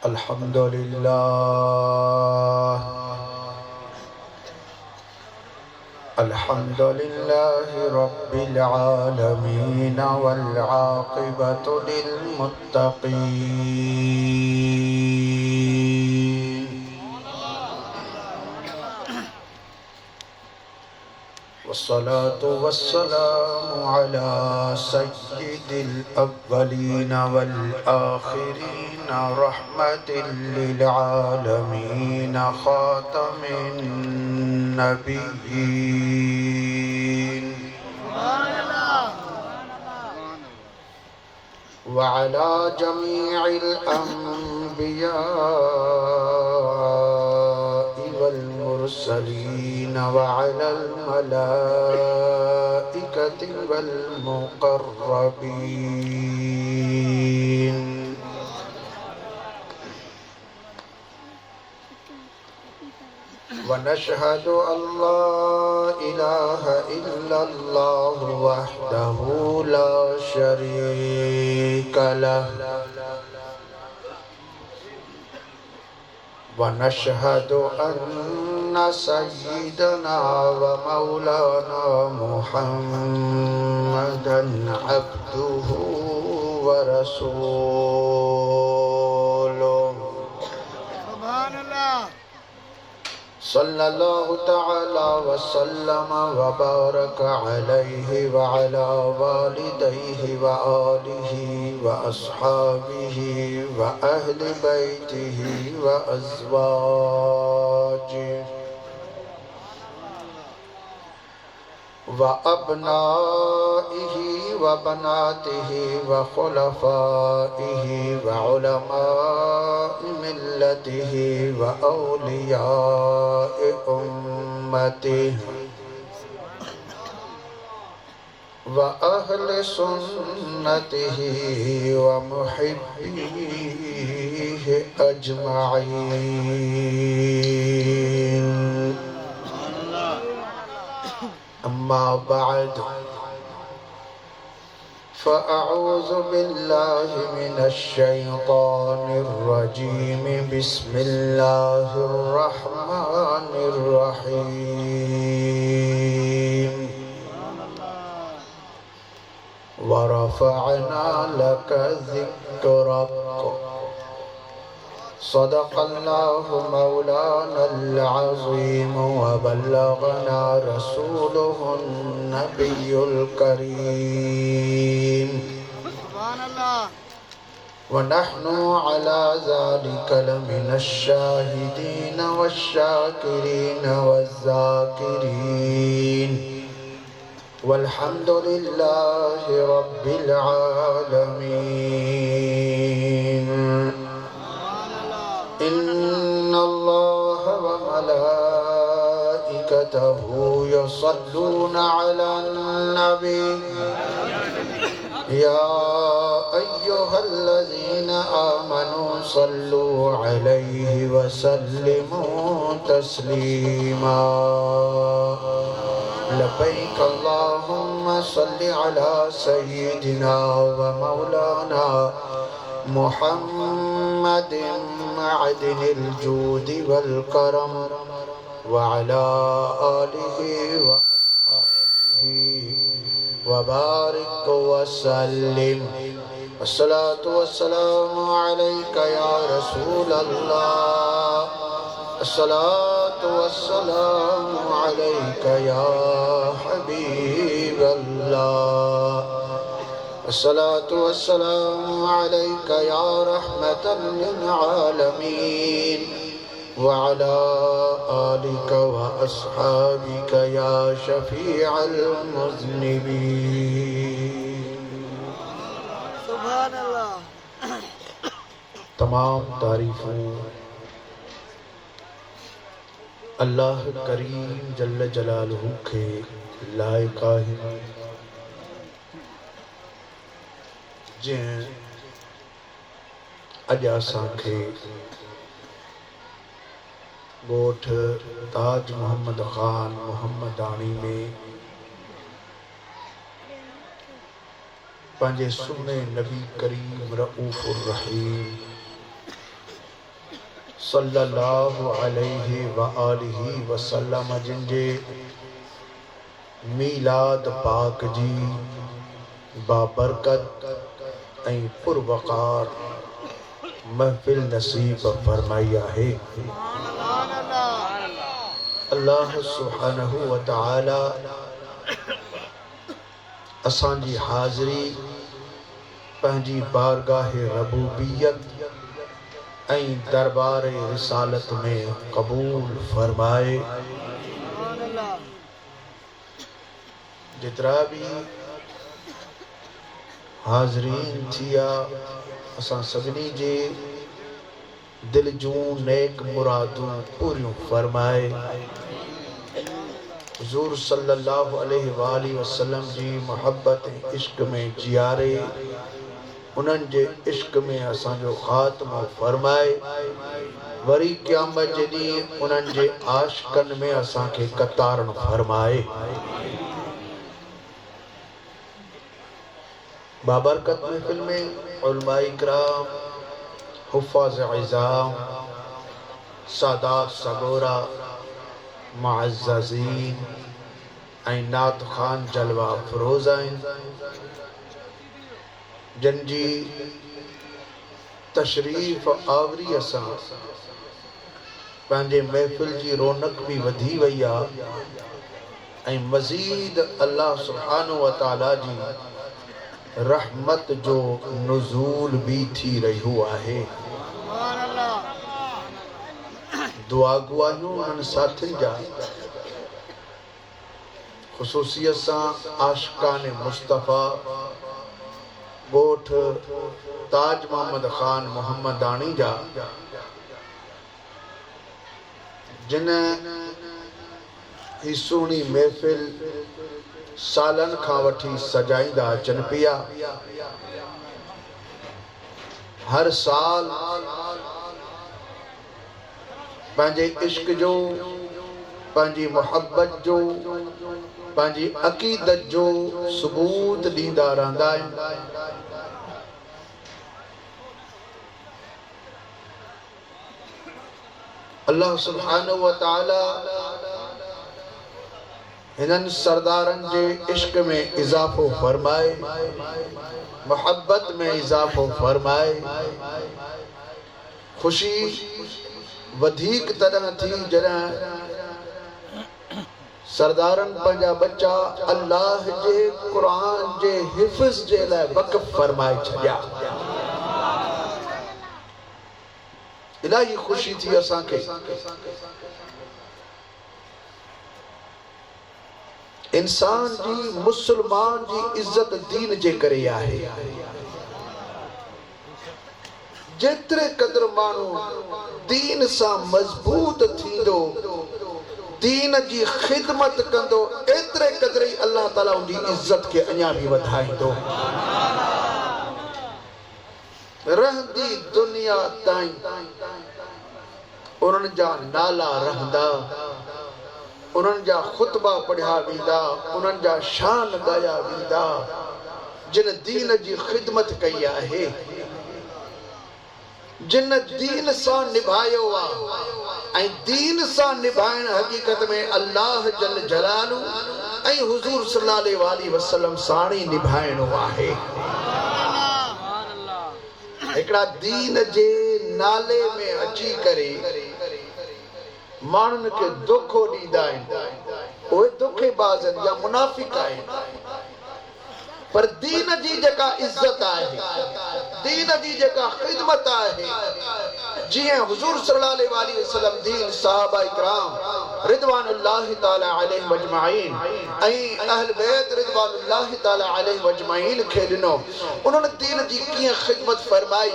अल्हम्दुलिल्लाह अल्हम्दुलिल्लाहि रब्बिल आलमीन वल आक़िबतु लिल मुत्तक़ीन वस्सलातु वस्सलामु अला सय्यिदिल अव्वलीन वल आखिरीन रहमतिल लिल आलमीन खातमिन नबिय्यीन व अला जमीइल अंबिया'i वल मुरसलीन व अलल मलाइकति वल मुक़र्रबीन व नशहदु अल्ला इलाहा इल्लल्लाह वहदहु ला शरीका लहु व नशहदु अन्ना सय्यिदना व मौलाना मुहम्मदन अब्दुहु व रसूलुहु सल्लल्लाहु तआला व सल्लम व बारक अलैहि व अला वालिदैहि व आलिहि व अस्हाबिहि व अहलि बैतिहि व अज़वाजिहि व अब्नाइहि व बनातिहि व खुलफाइहि व उलमाइ मिल्लतिहि व औलियाए उम्मतिहि व अहले सुन्नतिहि व मुहिब्बिहि अजमाइन अम्मा बाद फ़अऊज़ु बिल्लाहि मिनश शैतानिर रजीम बिस्मिल्लाहिर रहमानिर रहीम व रफ़अना लका ज़िक्रक सदक़ल्लाहु मौलानल अज़ीम व बल्लगना रसूलुहुन नबियुल करीम व नहनु अला ज़ालिका लमिनश शाहिदीन वश्शाकिरीन वज़्ज़ाकिरीन वल्हम्दुलिल्लाहि रब्बिल आलमीन इन्नल्लाह व मलाइकतहु युसल्लूना अलन नबी या अय्युहल्लज़ीना आमनू सल्लू अलैहि व सल्लिमू तस्लीमा लब्बैक अल्लाहुम्मा सल्लि अला सय्यिदिना व मौलाना मुहम्मदिन मअदिनिल जूदि वल करम व अला आलिहि व अस्हाबिहि व बारिक व सल्लिम अस्सलातु वस्सलामु अलैका या रसूल अल्लाह अस्सलातु वस्सलामु अलैका या हबीब अल्लाह अस्सलातु वस्सलामु अलैका या रहमतल लिल आलमीन व अला आलिका व अस्हाबिका या शफीअल मुज़निबीन। सुभान अल्लाह। तमाम तारीफ़ें अल्लाह करीम जल्ल जलालहू के लायक है जंहिं अॼु असांखे गोठ ताज मोहम्मद खान मोहम्मदानी में पंहिंजे सुन्ने नबी करीम रऊफ़ुर रहीम सल्लल्लाहु अलैहि व आलिहि वसल्लम जिनजे मीलाद पाक जी बाबरकत ऐं पुरवकार महफिल नसीब फरमाई आहे। अल्लाह सुब्हानहु व तआला असांजी हाज़िरी पंहिंजी बारगाह रबूबियत ऐं दरबार रिसालत में कबूल फरमाए। जितरा भी हाज़रीन थिया असां सभिनी जे दिल जूं नेक मुरादूं पूरियूं फरमाए। हुज़ूर सल्लल्लाहु अलैहि वसल्लम जी मोहब्बत इश्क में जियारे उन्हनि जे इश्क में असांजो ख़ात्मो फरमाए। वरी क़यामत जे ॾींहुं उन्हनि जे आशिक़नि में असांखे कतारण फरमाए। बाबरकत महफिल में उलमाए इकराम, हुफ़ाज़ इज़ाम, सादात सगोरा, मुअज़्ज़ज़ीन ऐं नात ख़ान जलवा फ़रोज़ आहिनि जिन जी तशरीफ़ आवरीअ सां पंहिंजे महफ़िल जी रौनक भी वधी वई आहे ऐं मज़ीद अल्लाह सुब्हानहु व तआला जी रहमत जो नुज़ूल भी थी रहियो आहे। दुआ गुआहियूं उन्हनि साथियुनि जा ख़ुसूसियत सां आशिक़ाने मुस्तफ़ा गोठ ताज मोहम्मद खान मोहम्मदानी जा जिन ही सुहिणी महफ़िल सालन खां वठी सजाईंदा अचनि पिया। हर साल पंहिंजे इश्क जो, पंहिंजी मोहब्बत जो, पंहिंजी अक़ीदत जो सबूत ॾींदा रहंदा आहिनि। अल्लाह सुब्हानहु व तआला हिननि सरदारनि जे इश्क में इज़ाफ़ो फरमाए, मोहब्बत में इज़ाफ़ो फरमाए। ख़ुशी वधीक तॾहिं थी जॾहिं सरदारनि पंहिंजा बच्चा अल्लाह जे क़ुरान जे हिफ़्ज़ जे लाइ वक़फ़ फरमाए छॾिया। इलाही ख़ुशी थी असांखे। इंसान जी, मुसलमान जी इज्जत दीन जे करे आहे। जेतिरे क़दर माण्हू दीन सां मज़बूत थींदो, दीन जी ख़िदमत कंदो, एतिरे क़दर ई अल्लाह ताला उनजी इज्जत खे अञा भी वधाईंदो। रहंदी दुनिया ताईं उन्हनि जा नाला रहंदा, उन्हनि जा ख़ुतबा पढ़िया वेंदा, उन्हनि जा शान ॻाया वेंदा जिन दीन जी ख़िदमत कई आहे, जिन दीन सां निभायो आहे। ऐं दीन सां निभाइण हक़ीक़त में अल्लाह जल जलालू ऐं हुज़ूर सल्लल्लाहु अलैहि वसल्लम साणी निभाइणो आहे। हिकिड़ा दीन जे नाले में अची करे माण्हुनि खे धोखो ॾींदा आहिनि, उहे धोखेबाज़ आहिनि या मुनाफ़िक़ आहिनि। पर दीन जी जेका इज्जत आहे, दीन जी जेका ख़िदमत आहे, जियां हुज़ूर सल्लल्लाहु अलैहि वसल्लम दीन सहाबा इकराम रिदवानुल्लाहि ताला अलैहिम अजमाइन ऐं अहल बैत रिदवानुल्लाहि ताला अलैहिम अजमाइन खे ॾिनो। उन्हनि दीन जी कीअं ख़िदमत फरमाई,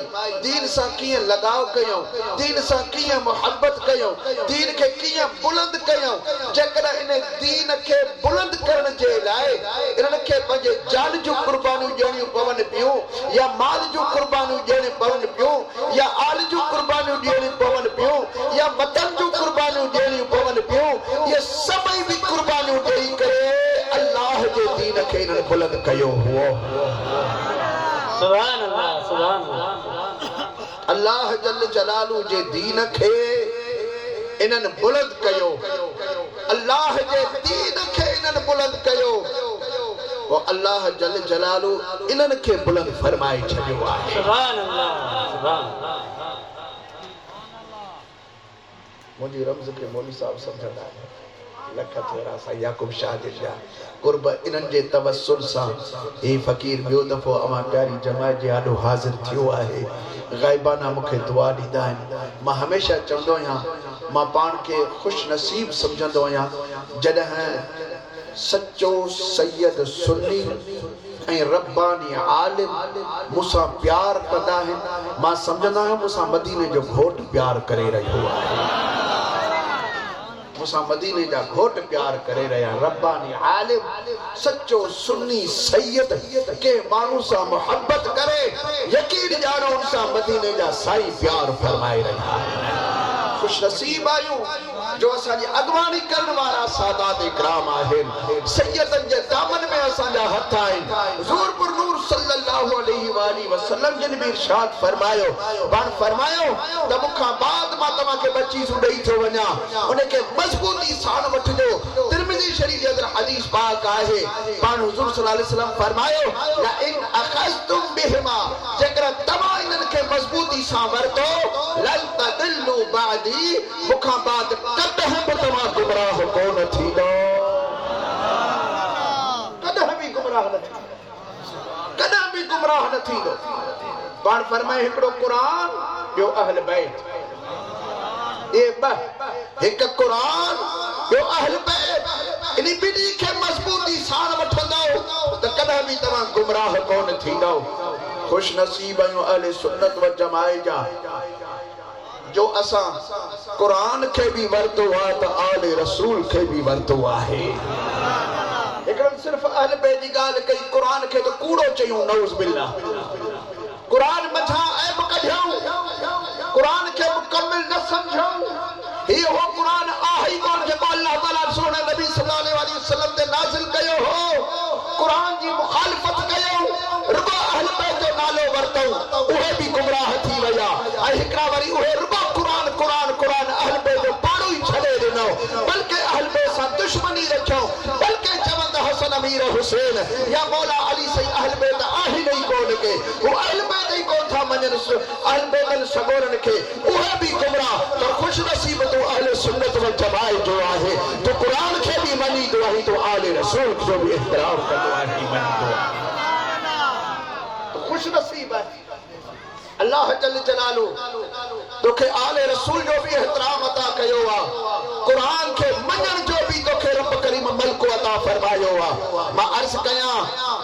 दीन सां कीअं लगाव कयूं, दीन सां कीअं मोहब्बत कयूं, दीन खे कीअं बुलंद कयूं। जेकॾहिं इन दीन खे बुलंद करण जे लाइ इन्हनि खे पंहिंजे जान जूं कुर्बानियूं ॾियणियूं पवनि पियूं, या माल जूं कुर्बानियूं ॾियणियूं पवनि पियूं, या आल जूं कुर्बानियूं ॾियणियूं पवनि पियूं, या वतन जूं कुर्बानियूं सभई भी कुर्बानियूं ॾेई करे अल्लाह जे दीन खे इन्हनि बुलंद कयो हुओ। सुभान अल्लाह, सुभान अल्लाह। अल्लाह जल जलालू जे दीन खे इन्हनि बुलंद कयो, अल्लाह जे दीन खे इन्हनि बुलंद कयो, और अल्लाह जल जलालू इन्हनि खे बुलंद फरमाए छॾियो आहे। सुभान अल्लाह, सुभान अल्लाह। मुझे रमज़ के मौली साहब समझंदा है लख थोरा सा याकूब शाह जे जा कुर्ब इन्हनि जे तवस्सुल सां ही फ़कीर ॿियो दफ़ो अमा प्यारी जमात जे आॾो हाज़िर थियो आहे। ग़ाइबाना मूंखे दुआ ॾींदा आहिनि। मां हमेशह चवंदो आहियां, मां पाण खे ख़ुशि नसीब सम्झंदो आहियां जॾहिं सच्चो सैयद सुन्नी ऐं रब्बानी आलिम मूंसां प्यार कंदा आहिनि। मां सम्झंदो आहियां मूंसां मदीने जो घोट प्यार करे रहियो आहे, मूंसां मदीने जा घोट प्यार करे रहिया। रब्बानी आलिम सच्चो सुन्नी सैयद के माण्हू सां मोहब्बत करे यकीन ॼाणो उन सां मदीने जा साईं प्यार फरमाए रहिया। खुश नसीब आहियूं जो असांजी अॻवानी करण वारा सादात इकराम आहिनि। सैयदनि जे दामन में असांजा हथ आहिनि। हुज़ूर पुर नूर सल्लल्लाहु अलैहि वसल्लम जिन भी इरशाद फरमायो, पाण फरमायो त मूंखां बाद मां तव्हांखे ॿ चीज़ूं ॾेई थो वञा, उनखे मज़बूती सां वठिजो। तिरमिज़ी शरीफ़ जे अंदरि हदीस पाक आहे, पाण हुज़ूर सल्लल्लाहु अलैहि वसल्लम फरमायो ला इन अखज़तुम बिहिमा, जेकर तव्हां इन्हनि खे मज़बूती सां वरतो लन तदिल्लू बादी, मूंखां बाद कॾहिं बि तव्हां गुमराह कोन थींदो, कॾहिं बि गुमराह न थींदो, कॾहिं बि गुमराह न थींदो। पाण फरमाए हिकिड़ो क़ुरान ॿियो अहल बैत, ये ॿ, हिकु क़ुरान ॿियो अहल बैत, इन ॿिन्ही खे मज़बूती सां वठंदो त कॾहिं बि तव्हां गुमराह कोन थींदो। खुश नसीब आहियूं अहले सुन्नत व जमाअत जा जो असां कुरान खे भी वरतो आहे त आले रसूल खे भी वरतो आहे। हिकिड़ो सिर्फ़ अहल बैत जी ॻाल्हि कई, कुरान खे त कूड़ो चयूं, नऊज़ बिल्लाह। कुरान मथां ऐब कढियऊं, कुरान खे मुकम्मल न सम्झऊं। ही हो कुरान आहे ई कोन जेको अल्लाह ताला सोने नबी सल्लल्लाहु अलैहि वसल्लम ते नाज़िल कयो हो। कुरान जी मुखालिफत कयूं, रुगो अहल बैत जो नालो वरतऊं, उहे भी गुमराह थी विया। ऐं हिकिड़ा वरी उहे रुगो कुरान कुरान कुरान अहल बैत जो पाड़ो ई छॾे ॾिनो, बल्कि अहल बैत सां दुश्मनी रखियो, बल्कि चवंदा हसन अमीर हुसैन या मौला अली सही अहल बैत आहिनि ई कोन के, वो अहल बैत ई कोन था मञनि अहल बैतनि सगोरनि खे, उहे भी गुमराह। तो खुश नसीब तूं अहले सुन्नत व जमाअत जो आहे, तो कुरान खे भी मञींदो आहे, तो आले रसूल जो भी इहतराम कंदो आहे, मञींदो आहे। तो खुश नसीब आहे अल्लाह जल जलालू तोखे आले रसूल जो भी एहतराम अता कयो आहे, कुरान के मञण जो भी तोखे रब करीम मलको अता फरमायो आहे। मां अर्ज़ कयां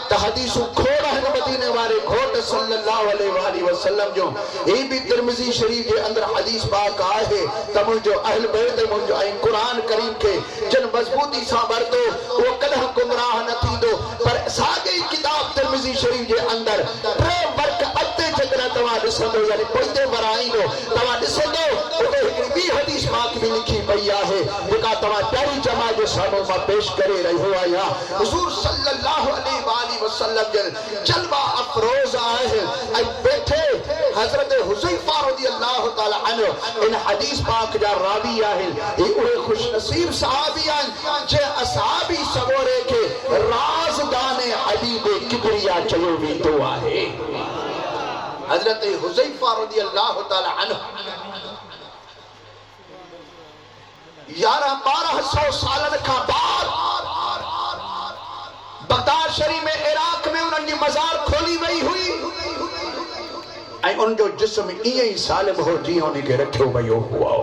त हदीसूं खोड़ आहिनि मदीने वारे घोट सल्लल्लाहु अलैहि वसल्लम जो। ही भी तिरमिज़ी शरीफ जे अंदरि हदीस पाक आहे त मुंहिंजो अहल बैत मुंहिंजो ऐं कुरान करीम खे जिन मज़बूती सां वरतो उहो कॾहिं गुमराह न थींदो। पर साॻी किताब तिरमिज़ी शरीफ जे अंदरि टे वर्क अॻिते जेकॾहिं तव्हां ॾिसंदो, यानी पोइते वराईंदो, तव्हां ॾिसंदो उते हिकिड़ी ॿी हदीस पाक भी लिखी पई आहे जेका तव्हां प्यारी जमाअत जे साम्हूं मां पेश करे रहियो आहियां। हुज़ूर सल्लल्लाहु अलैहि वसल्लम जन जलवा अफरोज आहे ऐं वेठे हज़रत हुज़ैफा रज़ियल्लाहु ताला अन्हु इन हदीस पाक जा रावी आहिनि। ही उहे खुश नसीब सहाबी आहिनि जे असहाबी सगोरे खे राज़दाने हबीब किबरिया चयो वेंदो आहे। हज़रत हुज़ैफा रज़ियल्लाहु ताला अन्हु 1100-1200 सालन खां बाद बगदाद शरीफ में इराक में उन्हनि जी मज़ार खोली वई हुई ऐं उन जो जिस्म ईअं ई सालिम हो जीअं उनखे रखियो वियो हुओ,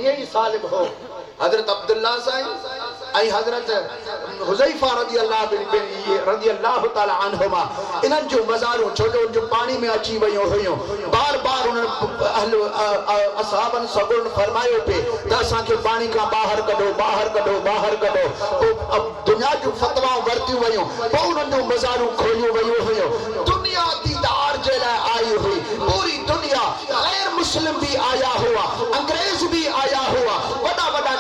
ईअं ई सालिम हो। हज़रत अब्दुल्ला साईं ऐं हज़रत हुज़ैफा रज़ियल्लाहु ताला अन्हुमा इन्हनि जो मज़ारूं छो जो उन जो पानी में अची वियूं हुयूं, बार बार उन्हनि असहाबनि सगुन फरमायो पे त असांखे पानी खां ॿाहिरि कढो ॿाहिरि कढो ॿाहिरि कढो। पोइ दुनिया जूं फतवाऊं वरतियूं वयूं, पोइ उन्हनि जूं मज़ारूं खोलियूं वयूं हुयूं। दुनिया दीदार जे लाइ आई हुई, पूरी दुनिया, गैर मुस्लिम भी आया हुआ, अंग्रेज भी आया हुआ, वॾा वॾा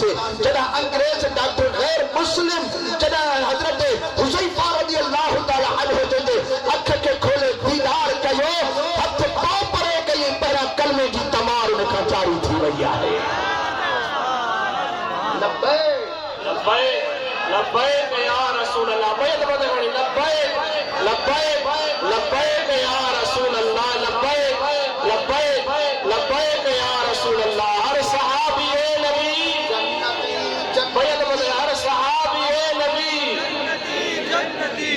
से जदा अंग्रेज डॉक्टर गैर मुस्लिम जदा हजरत हुज़ैफा रज़ी अल्लाह तआला अन्हु जदे अख के खोले दीदार कयो हथ पांव परे कई पहला कलमे की तमार उनका जारी थी वई है। लब्बैक लब्बैक लब्बैक या रसूल अल्लाह बैत बदगणी लब्बैक लब्बैक लब्बैक या रसूल अल्लाह लब्बैक लब्बैक लब्बैक या रसूल अल्लाह। हर सहाबी ए नबी जन्नती बैत बदगणी हर सहाबी ए नबी जन्नती।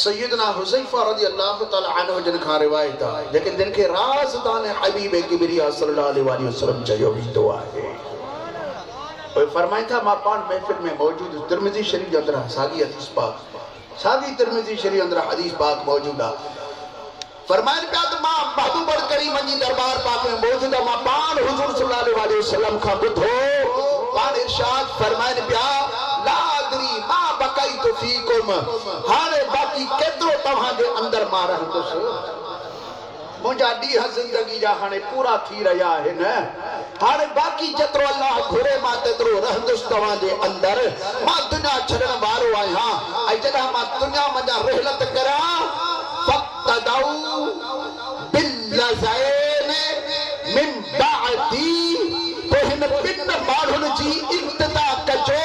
सैयदना हुज़ैफा रज़ी अल्लाह तआला अन्हु जिन खां रिवायत आहे लेकिन जिन खे राज़दान हबीब किबरिया सल्लल्लाहु अलैहि वसल्लम चयो वेंदो आहे। ओए फरमाइन था मां पान महफिल में मौजूद तिरमिज़ी शरीफ जे अंदर सागी हदीस पाक सागी तिरमिज़ी शरीफ अंदर हदीस पाक मौजूद आहे। फरमाइन पिया त मां महबूब करीम जी दरबार पाक में मौजूद मां पान हुजूर सल्लल्लाहु अलैहि वसल्लम खां ॿुधो पान इरशाद फरमाइन पिया ला अदरी मा बकैतु फीकुम हाणे बाकी केतिरो तव्हां जे अंदर मां रहंदुसि मुंहिंजा ॾींहं ज़िंदगी जा हाणे पूरा थी रहिया आहिनि हाणे बाकी जेतिरो अल्लाह घुरे मां तेतिरो रहंदुसि तव्हां जे अंदर मां दुनिया छॾण वारो आहियां ऐं जॾहिं मां दुनिया मंझां रिहलत करियां फक़्तदऊ बिल्लज़ैन मिन बअदी पोइ हिन ॿिनि माण्हुनि जी इब्तिदा कजो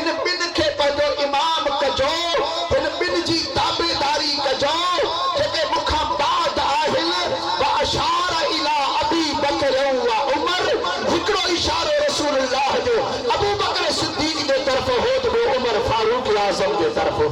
इन ॿिनि खे पंहिंजो इमाम कजो हिन ॿिनि जी ताबेदारी कजो जेके मूंखां बाद आहिनि व अशार इला अबी बकर व उमर हिकिड़ो इशारो रसूलुल्लाह जो अबू बकर सिद्दीक़ जे तरफ़ हो त उमर फारूक आज़म जे तरफ़ हो।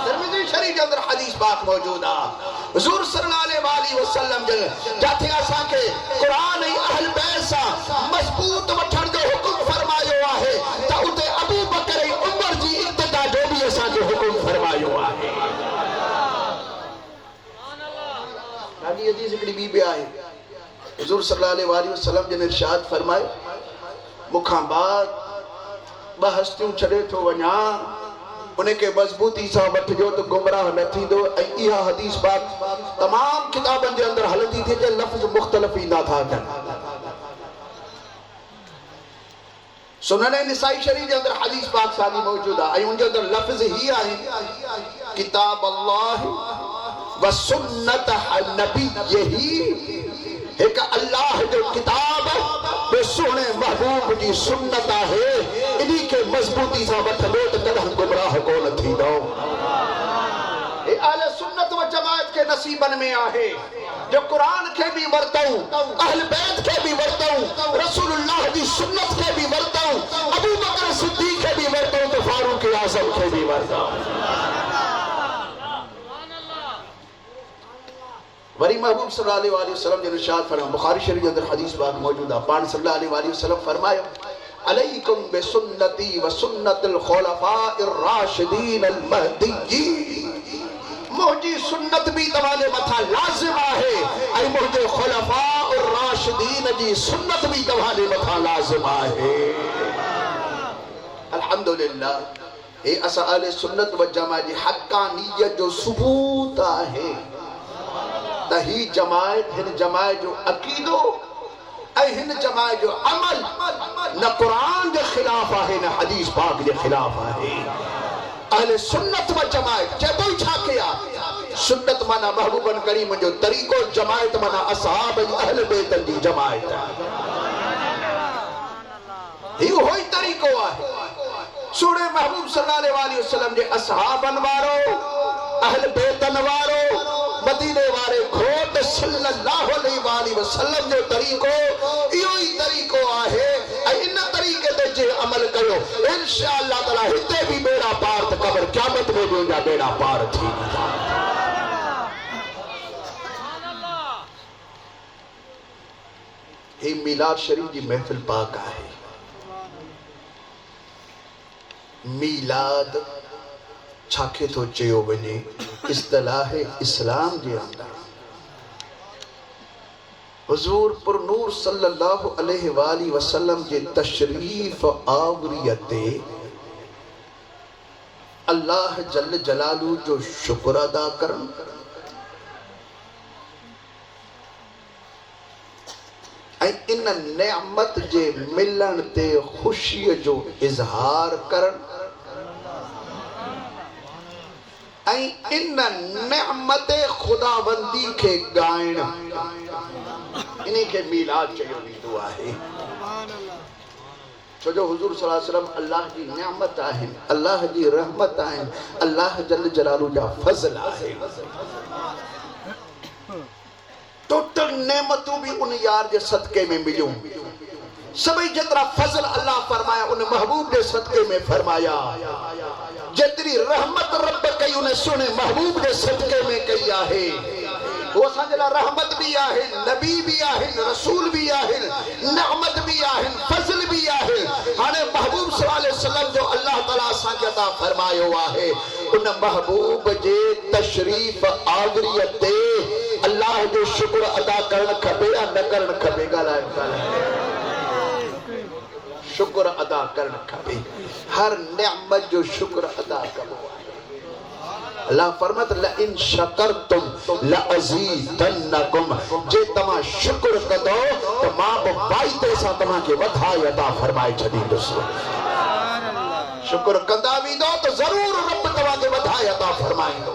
तिरमिज़ी शरीफ जे अंदर हदीस पाक मौजूद आहे हुजूर सल्लल्लाहु अलैहि वसल्लम जे जाथे असां खे कुरान ऐं अहल बैत सां मज़बूत वठण जो हुकुम फरमायो आहे त उते अबू बकर ऐं उमर जी इब्तिदा जो बि असां खे हुकुम फरमायो आहे। ॾाढी हदीस हिकिड़ी ॿी बि आहे हुजूर सल्लल्लाहु अलैहि वसल्लम जिन इरशाद फरमायो मूंखां बाद ॿ हस्तियूं छॾे थो वञा उनखे मज़बूती सां वठिजो त गुमराह न थींदो ऐं इहा हदीस पाक तमाम किताबनि जे अंदर हलंदी थी जे लफ़्ज़ मुख़्तलिफ़ ईंदा था अचनि। सुनन निसाई शरीफ जे अंदर हदीस पाक साॻी मौजूद आहे ऐं उन जे अंदर लफ़्ज़ ही आहे किताब अल्लाह व सुन्नत नबीही एक अल्लाह जो किताब बे सोने महबूब जी सुन्नत है इन्हीं के मजबूती से वठंदो त कदम गुमराह कोन थींदो। ए अहले सुन्नत व जमात के नसीबन में आहे जो कुरान के भी वरतऊ अहल बैत के भी वरतऊ रसूलुल्लाह जी सुन्नत के भी वरतऊ अबू बकर सिद्दीक के भी वरतऊ तो फारूक आज़म के भी वरतऊ। वरी महबूब सल्लल्लाहु अलैहि वसल्लम जो इरशाद फरमाया बुखारी शरीफ के अंदर हदीस पाक मौजूद है पान सल्लल्लाहु अलैहि वसल्लम फरमाया अलैकुम बिसुन्नती व सुन्नतिल खुलफाइर राशिदीन अल महदीय्यीन मुझी सुन्नत भी तवाले मथा लाजिम है ऐ मुझे खुलफाइर राशिदीन जी सुन्नत भी तवाले मथा लाजिम है। अल्हम्दुलिल्लाह ए असा अहले सुन्नत व जमात जी हक्कानियत जो सबूत है तही जमात हिन जमात जो अकीदो ऐ हिन जमात जो अमल न कुरान के खिलाफ है न हदीस पाक के खिलाफ है। अहले सुन्नत व जमात चेतो छा किया सुन्नत माना महबूबन करीम जो तरीको जमात माना असहाब अहल बैत जी जमात ही होई तरीको है सूरे महबूब सल्लल्लाहु अलैहि वसल्लम जे असहाबन वारो अहल बैतन वारो मदीने वाले घोट सल्लल्लाहु अलैहि वसल्लम जो तरीको इहो ही तरीको आहे ऐं इन तरीके ते जे अमल कयो इंशाअल्लाह ताला हिते भी बेड़ा पार त कबर क़यामत में भी उनजा बेड़ा पार थी वेंदा। हे मिलाद शरीफ जी महफिल पाक आहे मिलाद छाखे तो चयो वने इस्तिलाह इस्लाम जे अंदर हुजूर पुर नूर सल्लल्लाहु अलैहि वसल्लम जे तशरीफ आवरियते अल्लाह जल जलालू जो शुक्र अदा करन इन नेमत जे मिलन ते खुशी जो इजहार करन इन नेमत खुदाबंदी के गायन इन्हीं के मीलाद चयो वेंदो आहे। छो जो हुजूर सल्लल्लाहु अलैहि वसल्लम अल्लाह की नेमत आहिन, अल्लाह जी रहमत आहिन, अल्लाह जल जलालहू जा फज़ल आहे। टोटल नेमतूं भी उन यार जे सदके में मिलियूं। सभी जितना फजल अल्लाह फरमाया उन महबूब के सदके में फरमाया। जितनी रहमत रब कई उन्हें सुने महबूब के सदके में कई आहे। वो असांजे रहमत भी आहे, नबी भी आहे, रसूल भी आहे, नेमत भी आहे, फजल भी आहे। हाने महबूब सल्लल्लाहु अलैहि वसल्लम जो अल्लाह ताला असांखे अता फरमायो आहे, उन महबूब जे तशरीफ आवरीअ ते अल्लाह जो शुक्र अदा करण खपे या न करण खपे? शुक्र अदा करण खपे। हर नेमत जो शुक्र अदा कबो। अल्लाह फरमात ला इन शकरतुम ला अज़ीदन्नकुम, जे तमा शुक्र कदो तो मां बाइते सा तमा के वधाई अदा फरमाए छदींदुसि। शुक्र कंदा भी दो तो जरूर रब तवा के वधाई अदा फरमाईंदो।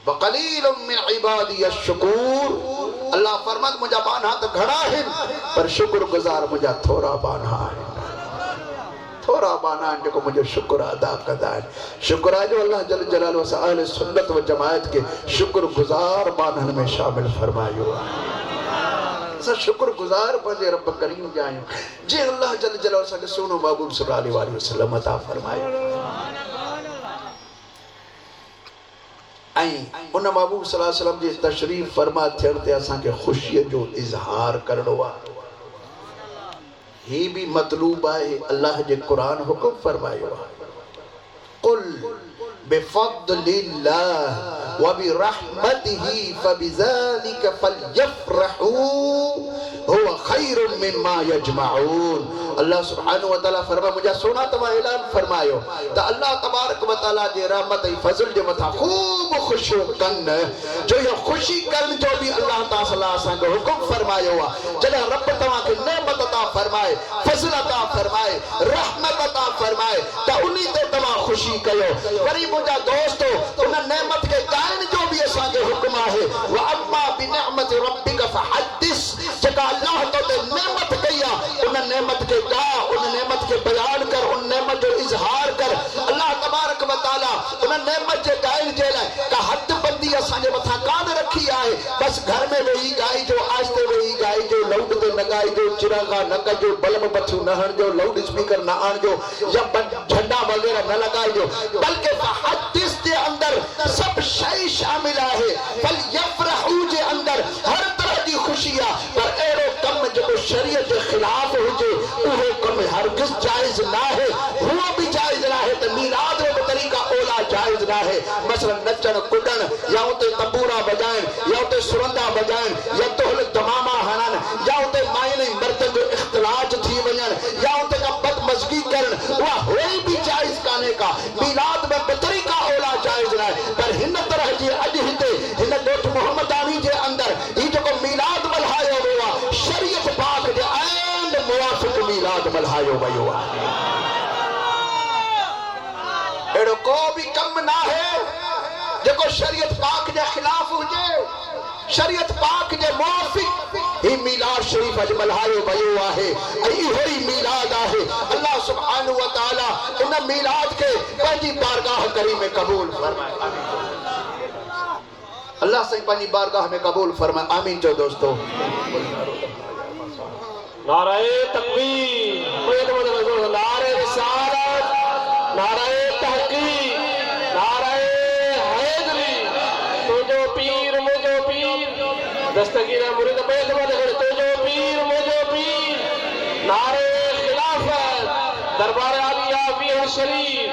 वक़लीलुम मिन इबादी अश्शुकूर, अल्लाह फरमात मुझा बाना तो घड़ा है पर शुक्र गुजार मुझा थोड़ा बाना है। थोड़ा बाना जो मुझे शुक्र अदा कदा है। शुक्र है जो अल्लाह जल जलालहू अहले सुन्नत व जमायत के शुक्र गुजार बानन में शामिल फरमायो। सब शुक्र गुजार पंहिंजे रब करीम जायूं जे अल्लाह जल जलालहू असांखे सोनो महबूब सल्लल्लाहु अलैहि वसल्लम अता फरमायो। उन महबूब सल्लल्लाहु अलैहि वसल्लम जे तशरीफ फरमा थियण ते असांखे खुशी जो इजहार करणो आहे। ही भी मतलूब आहे। अल्लाह जे कुरान हुक्म फरमायो आहे, कुल बिफद्लिल्लाह व बिरहमतिही फबिज़ालिका फलयफ्रहू हुवा खैरुम मिम्मा यजमऊन। अल्लाह सुब्हानहू व तआला फरमा मुझा सोना तमा ऐलान फरमायो त अल्लाह तबारक व तआला जे रहमत ऐं फज़ल जे मथा खूब खुशी कन। जो ये खुशी करन जो भी अल्लाह ताला असांखे हुक्म फरमायो आहे। जॾहिं रब तव्हांखे नेमत अता फरमाए, फज़ल अता फरमाए, रहमत अता फरमाए त उन्हीं ते तव्हां खुशी कयो। वरी मुंहिंजा दोस्तो उन नेमत के गायन जो भी असांखे हुक्म आहे। व अम्मा बिनिअमत रब्बिका फहदिस, जेका अल्लाह तो ते नेमत कई आहे उन नेमत के गा, उन नेमत के बयान कर, उन नेमत जो इजहार कर। अल्लाह तबारक व तआला उन नेमत जे गायन जे लाइ का हद बंदी असांजे मथा कान रखी आहे। बस घर में वेही गाई जो, आस्ते वेही गाई जो, लाउड ते न गाई जो, चिरागा न कजो, बल्ब बत्तियूं न हणजो, लाउड स्पीकर न आणजो या झंडा वगैरह न लगाइजो, बल्कि हदीस जे अंदर सब शइ शामिल आहे। फल यफरहू जे अंदर हर तरह की खुशी आहे। पर एड़ो कम जो शरीयत के खिलाफ हुजे उहो कम हरगिज जायज ना है। हुआ भी जायज ना है तो मीलाद जो तरीका ओला जायज ना है। मसलन नचन कुडन या उते तंबूरा बजाइन या उते सुरंदा बजाइन या तोहल तमामा हनन या उते मायने मर्दन जो इख्तिलाज थी वञन या उते का बदमज़गी करन उहा होई भी जायज काने का। मीलाद में तरीका ओला जायज ना है। पर हिन तरह जी अज हिते हिन ॻोठ मोहम्मदानी जे अंदर ही जो मीलाद मल्हायो वियो आहे शरीयत पाक जे ऐन मुवाफ़िक़ मीलाद मल्हायो वियो आहे। एड़ो को भी कम ना है जेको शरीयत पाक जे खिलाफ हुजे। शरीयत पाक जे मुवाफ़िक़ ही मीलाद शरीफ अज मल्हायो वियो आहे। इहो ही मीलाद आहे। अल्लाह सुब्हानहू व तआला उन मीलाद के पंहिंजी बारगाह करीम में कबूल फरमाए। अल्लाह से पानी बारगाह में कबूल फरमाए। आमीन जो दोस्तों। नारे तकबीर, नारे रिसालत, नारे तहकीक, नारे हैदरी। तुझो पीर मुझो पीर, दस्तगीर मुरीद बैत में तुझो पीर मुझो पीर। नारे खिलाफत, दरबार आलिया वीर शरीफ,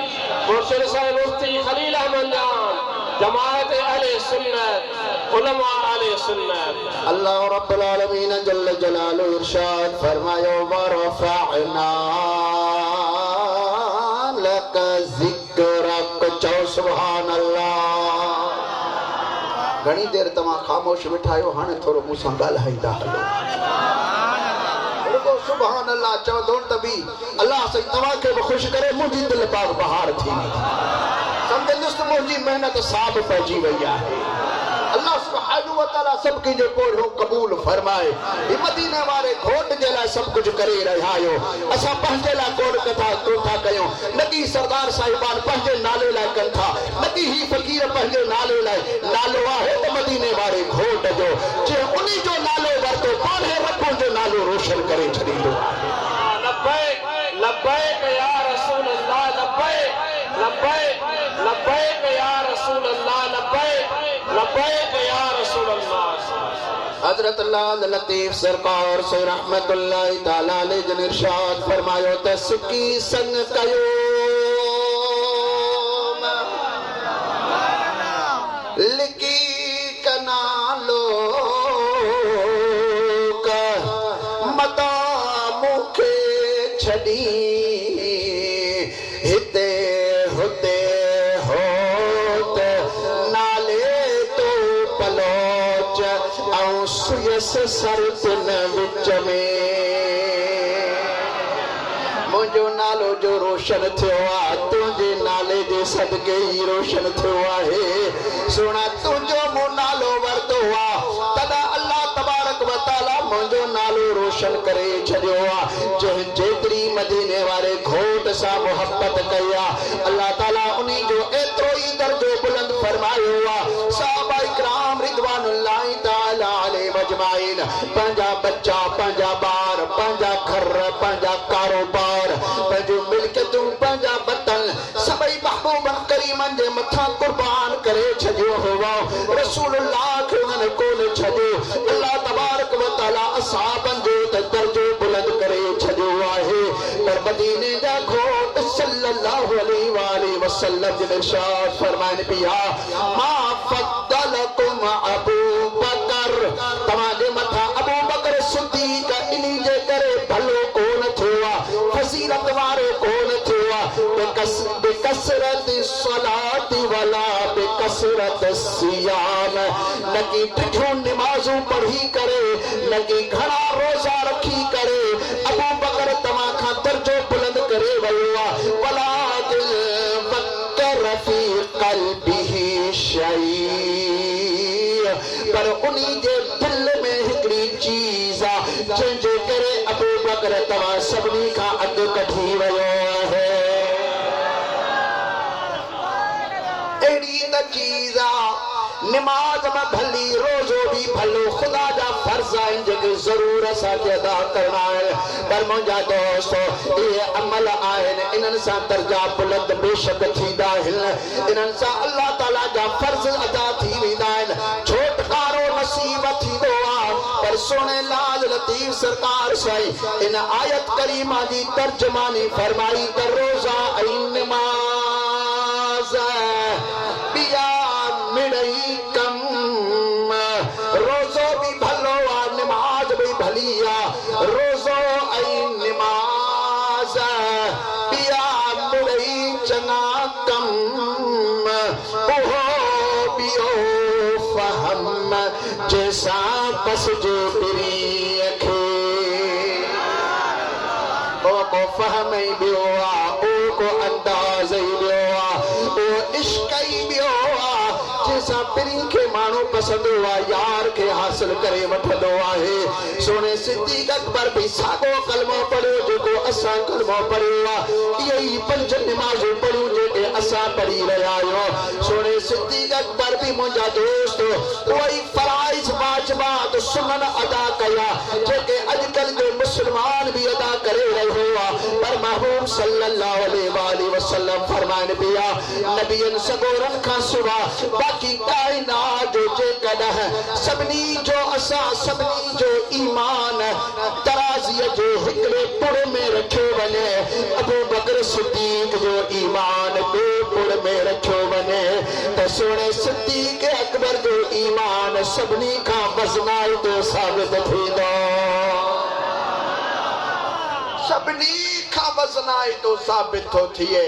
मुर्शिद साहिब मुफ्ती खलील अहमद जान, जमात अहले सुन्नत, उलमा अहले सुन्नत। अल्लाह रब्बुल आलमीन जल्ल जलालहू इरशाद फरमायो वरफअना लक ज़िक्रक। चो सुभान अल्लाह। घणी देर तमा खामोश बिठायो हाने थोरो मूंसां ॻाल्हाईंदा हलो रुको सुभान अल्लाह चवंदो तभी अल्लाह सही तव्हांखे बि ख़ुशि करे मुंहिंजी दिलि बाग बहार थी सम्झंदुसि त मुंहिंजी महिनत साब पइजी वई आहे अल्लाह सुब्हानहू व तआला सब की जो कोढ़ो कबूल फरमाए ई मदीने वाले घोट जे लाइ सब कुछ करे रहा आयो असा पंहिंजे लाइ कोड़ कथा कोठा कयो नकी सरदार साहिबान पंहिंजे नाले लाइ कनि था नकी ही फकीर पंहिंजे नाले लाइ नालो आहे त मदीने वाले घोट जो जे उन्ही जो नालो वरतो पाणे रखो जो नालो रोशन करे छॾींदो आहे लब्बैक लब्बैक या रसूल अल्लाह लब्बैक लब्बैक लब्बैक या रसूल अल्लाह लब्बैक लब्बैक या रसूल अल्लाह हजरत लाल लतीफ सरकार से रहमतुल्लाह ताला अलैहि जन इरशाद फरमायो त सुकी संग कयो लिकी कनालो का मता मुखे छड़ी हिते हुते होत नाले तो पलोच ऐं सुयस सरतन विच में मुंहिंजो नालो जो रोशन थियो आहे तुंहिंजे नाले जे सदके ई रोशन थियो आहे सोना तुंहिंजो मूं नालो वरितो आहे तॾहिं अल्लाह तबारक व तआला मुंहिंजो नालो रोशन करे छॾियो आहे जंहिं जेतिरी मदीने वारे घोट सां मुहबत कई आहे अल्लाह ताला उन जो एतिरो ई दर्जो बुलंद फरमायो आहे सहाबा इकराम रिदवानुल्लाह ताला अलैहि मजमाइन पंहिंजा बच्चा पंहिंजा ॿार पंहिंजा घर पंहिंजा कारोबार पंहिंजूं मिल्कियतूं पंहिंजा वतन सभई महबूबन करीमन जे मथां कुर्बान करे छॾियो हुआ रसूलुल्लाह खे उन्हनि कोन छॾियो अल्लाह तबारक व तआला असहाबन जो त दर्जो बुलंद करे छॾियो आहे पर मदीने जा घोट सल्लल्लाहु अलैहि वसल्लम जिन इरशाद फरमाइनि पिया मा फद्दलकुम अबू बकर तव्हांजे मथां अबू बकर सिद्दीक़ इन्ही जे करे भलो कोन थियो आहे फज़ीलत वारो कोन थियो आहे बेकसरत सलाती वला बेकसरत सियाम न की टिठियूं निमाज़ूं पढ़ी करे न की घणा रोज़ा रखी करे अबू बकर तव्हां खां दर्जो बुलंद करे वियो आहे वला बकर फी क़ल्बिही शै पर उन्ही जे दिल में हिकिड़ी चीज़ आहे जंहिंजे करे अबू बकर तव्हां सभिनी खां अॻु कढी वियो आहे अहिड़ी त चीज़ आहे नमाज में भली रोजो भी भलो खुदा जा फर्ज आहिनि जेके ज़रूर असांखे अदा करणा आहिनि पर मुंहिंजा दोस्त इहे अमल आहिनि इन्हनि सां दर्जा बुलंद बेशक थींदा आहिनि इन्हनि सां अल्लाह ताला जा फर्ज अदा थी वेंदा आहिनि छोटकारो नसीब थींदो आहे पर सोने लाल लतीफ सरकार साईं इन आयत करीमा जी तर्जमानी फरमाई त रोज़ा ऐं नमाज़ बिया मिड़ई कम रोज़ो भी भलो आ नमाज भी भली आ रोज़ो ऐं नमाज बिया मिड़ई चङा कम ओहो बियो फहम जैसां बस जो पिरीअ खे को फहम ई ॿियो आहे ओ को अंदाज़ ई ॿियो आहे ओ इश्क ई ॿियो आहे जंहिंसां पिरी खे माण्हू पसंदो आहे यार खे हासिल करे वठंदो आहे सोने सिद्दीक़ अकबर भी साॻो कलमो पढ़ियो जेको असां कलमो पढ़ियो आहे इहे ई 5 नमाज़ूं पढ़ियूं जेके असां पढ़ी रहिया आहियूं सोने सिद्दीक़ अकबर भी मुंहिंजा दोस्त उहे फराइज़ वाजिबात सुनन अदा कया जेके अॼुकल्ह जो मुस्लमान भी अदा करे रहियो आहे पर महबूब सल्लल्लाहु अलैहि वसल्लम फरमाइनि पिया नबियन सगोरन खां सिवा बाक़ी काइनात जो जेकॾहिं सभिनी जो असां सभिनी जो ईमान तराज़ीअ जो हिकिड़े पुड़ में रखियो वञे अबू बकर सिद्दीक़ जो ईमान ॿिए पुड़ में रखियो वञे त सोणे सिद्दीक़ अकबर जो ईमान सभिनी खां वज़नाइतो साबित थींदो सभिनी खां वज़नाइतो साबित थो थिए